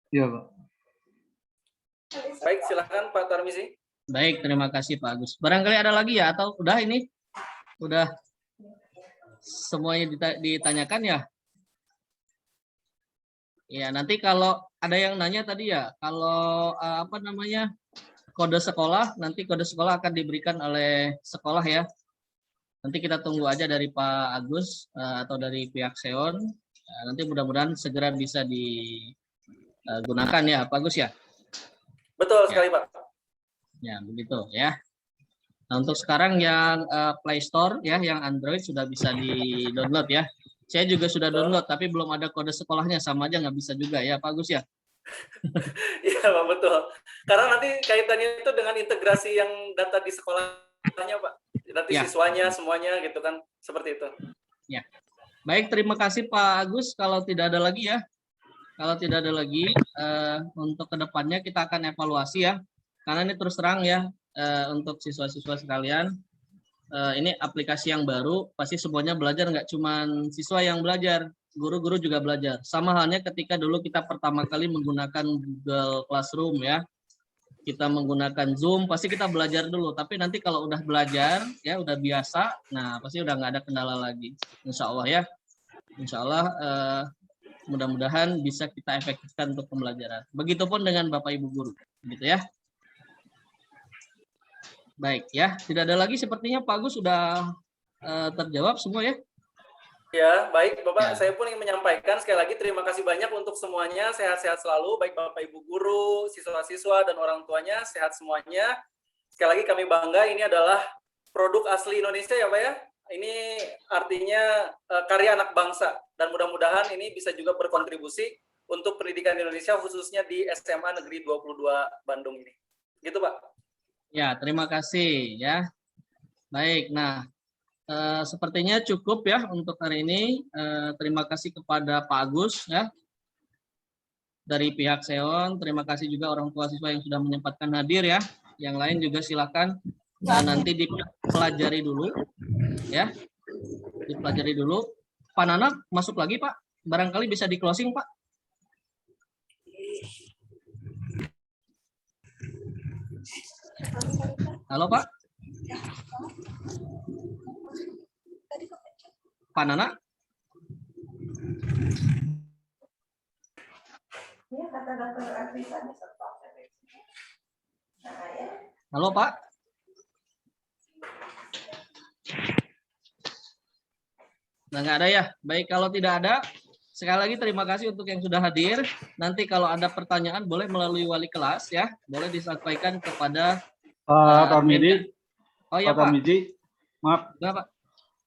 Iya Pak. Baik, silakan Pak Tarmisi. Baik, terima kasih Pak Agus. Barangkali ada lagi ya, atau udah ini? Udah semuanya ditanyakan ya? Ya, nanti kalau ada yang nanya tadi ya, kalau apa namanya kode sekolah, nanti kode sekolah akan diberikan oleh sekolah ya. Nanti kita tunggu aja dari Pak Agus atau dari pihak Seon. Nanti mudah-mudahan segera bisa digunakan ya, Pak Agus ya. Betul sekali, Pak. Ya, begitu ya. Nah, untuk sekarang yang Play Store ya, yang Android sudah bisa di-download ya. Saya juga sudah download, tapi belum ada kode sekolahnya, sama aja nggak bisa juga ya, Pak Agus ya. Iya, Pak, betul. Karena nanti kaitannya itu dengan integrasi yang data di sekolahnya, Pak. Nanti Ya. siswanya semuanya gitu kan, seperti itu. Ya. Baik, terima kasih Pak Agus. Kalau tidak ada lagi ya, kalau tidak ada lagi untuk kedepannya kita akan evaluasi ya. Karena ini terus terang ya, untuk siswa-siswa sekalian, ini aplikasi yang baru, pasti semuanya belajar, nggak cuma siswa yang belajar, guru-guru juga belajar. Sama halnya ketika dulu kita pertama kali menggunakan Google Classroom ya, kita menggunakan Zoom, pasti kita belajar dulu. Tapi nanti kalau udah belajar, ya udah biasa, nah pasti udah nggak ada kendala lagi. Insya Allah ya, Insya Allah mudah-mudahan bisa kita efektifkan untuk pembelajaran. Begitupun dengan Bapak Ibu guru, gitu ya. Baik ya, tidak ada lagi sepertinya Pak Agus sudah terjawab semua ya. Ya, baik Bapak, saya pun ingin menyampaikan sekali lagi terima kasih banyak untuk semuanya, sehat-sehat selalu, baik Bapak Ibu guru, siswa-siswa, dan orang tuanya, sehat semuanya. Sekali lagi kami bangga, ini adalah produk asli Indonesia ya Pak ya. Ini artinya karya anak bangsa, dan mudah-mudahan ini bisa juga berkontribusi untuk pendidikan Indonesia, khususnya di SMA Negeri 22 Bandung ini. Gitu Pak. Ya, terima kasih ya. Baik, nah sepertinya cukup ya untuk hari ini. Terima kasih kepada Pak Agus ya dari pihak Seon. Terima kasih juga orang tua siswa yang sudah menyempatkan hadir ya. Yang lain juga silakan nanti dipelajari dulu ya. Dipelajari dulu. Pak Nana masuk lagi Pak. Barangkali bisa di closing Pak. Halo Pak. Pak Nana? Iya, kata dokter Afrisani stop. Halo Pak? Nah, nggak ada ya? Baik, kalau tidak ada, sekali lagi terima kasih untuk yang sudah hadir. Nanti kalau ada pertanyaan boleh melalui wali kelas ya. Boleh disampaikan kepada Pak Midi. Oh ya Pak Pak. Midi, maaf. Kenapa?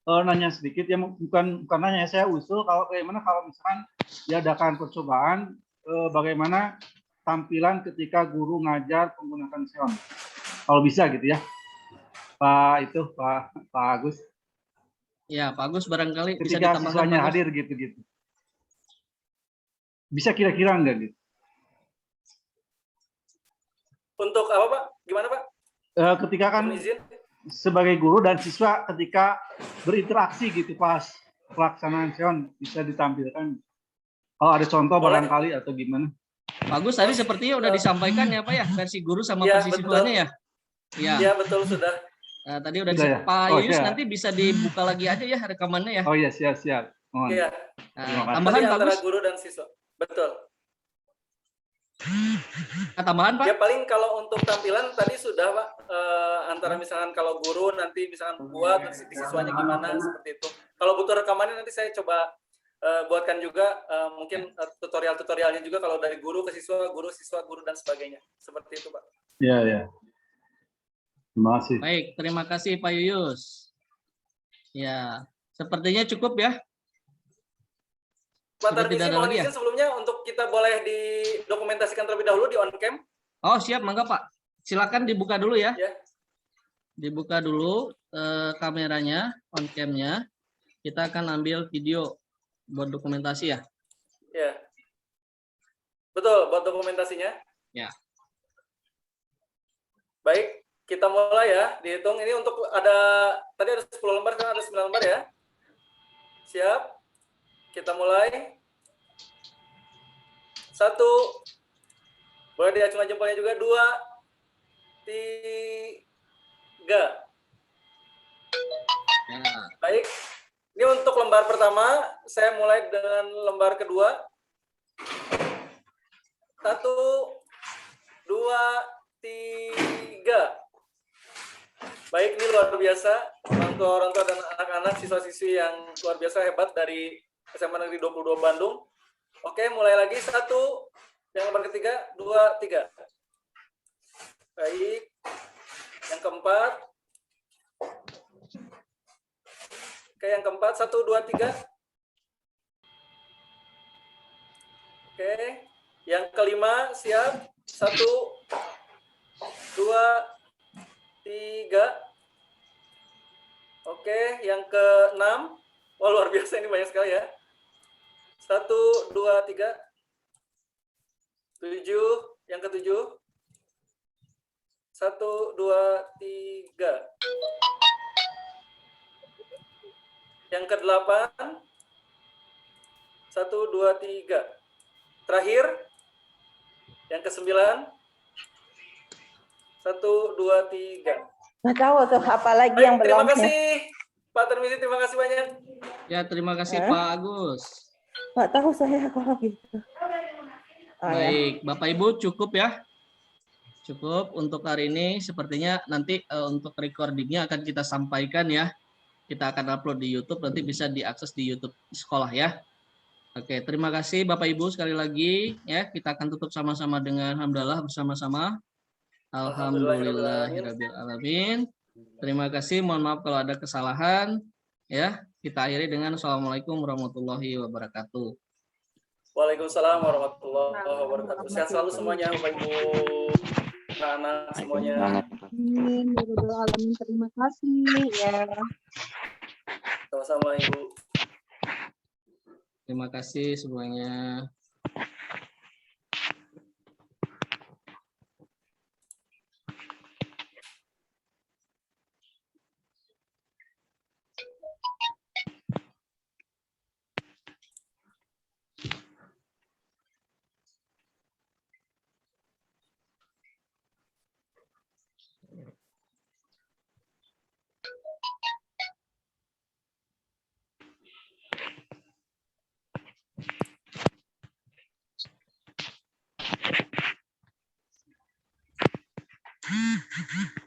Nanya sedikit ya, bukan nanya, saya usul kalau bagaimana kalau misalkan diadakan percobaan bagaimana tampilan ketika guru ngajar menggunakan Xeon, kalau bisa gitu ya, Pak Agus. Ya Pak Agus barangkali bisa Ketika ditambahkan. siswanya hadir gitu. Bisa kira-kira enggak gitu? Untuk apa Pak? Gimana Pak? Ketika kan Izin? sebagai guru dan siswa ketika berinteraksi gitu pas pelaksanaan Xeon bisa ditampilkan. Kalau ada contoh barangkali atau gimana? Bagus, tadi sepertinya udah disampaikan ya Pak ya, versi guru sama Ya, versi betul. siswanya ya. Ya. Ya betul sudah. Nah, tadi udah Sudah ya? Pak Oh, Yus siap. nanti bisa dibuka lagi aja ya rekamannya ya. Oh iya, siap. Mohon. Iya. Terima kasih. Tambahan Tadi Pak antara Gus? guru dan siswa. Betul. Tambahan Pak? Ya paling kalau untuk tampilan tadi sudah Pak, antara misalkan kalau guru nanti misalkan buat di siswanya gimana seperti itu. Kalau butuh rekamannya nanti saya coba buatkan juga mungkin tutorial-tutorialnya juga kalau dari guru ke siswa, guru dan sebagainya. Seperti itu Pak. Iya. Terima kasih. Baik, terima kasih Pak Yuyus. Ya, sepertinya cukup ya. Pak Sudah Tarmizi, tidak ada mohon lagi ya? izin sebelumnya untuk kita boleh didokumentasikan terlebih dahulu di on cam. Oh siap, mangga Pak. Silakan dibuka dulu ya. Ya. Dibuka dulu kameranya, on cam-nya. Kita akan ambil video buat dokumentasi ya. Ya. Betul, buat dokumentasinya. Ya. Baik, kita mulai ya. Dihitung ini untuk tadi ada 10 lembar, sekarang ada 9 lembar ya. Siap. Kita mulai. 1. Boleh diacungan jempolnya juga. 2, 3. Ya. Baik. Ini untuk lembar pertama, saya mulai dengan lembar kedua. 1, 2, 3. Baik, ini luar biasa. Orang tua dan anak-anak siswa-siswi yang luar biasa hebat dari SMA Negeri 22 Bandung. Oke, mulai lagi. 1, yang nomor ketiga, 2, 3. Baik. Yang keempat. Oke, yang keempat. 1, 2, 3. Oke. Yang kelima, siap. 1, 2, 3. Oke, yang ke-6. Wah, luar biasa, ini banyak sekali ya. 1, 2, 3. 7, yang ke-7. 1, 2, 3. Yang ke-8. 1, 2, 3. Terakhir, yang ke-9. 1, 2, 3. Nggak tahu tuh apalagi yang belum. Terima kasih Pak Termisi, terima kasih banyak. Ya, terima kasih Pak Agus. Nggak tahu saya kalau gitu. Baik, Bapak Ibu cukup ya. Cukup untuk hari ini. Sepertinya nanti untuk recordingnya akan kita sampaikan ya. Kita akan upload di YouTube, nanti bisa diakses di YouTube sekolah ya. Oke, terima kasih Bapak Ibu sekali lagi ya. Kita akan tutup sama-sama dengan hamdalah bersama-sama. Alhamdulillahirabbil alamin. Terima kasih. Mohon maaf kalau ada kesalahan ya. Kita akhiri dengan assalamualaikum warahmatullahi wabarakatuh. Waalaikumsalam warahmatullahi wabarakatuh. Sehat selalu semuanya, Bapak Ibu, anak-anak semuanya. Amin. Alamin. Terima kasih ya. Sama-sama Ibu. Terima kasih semuanya. Hmm.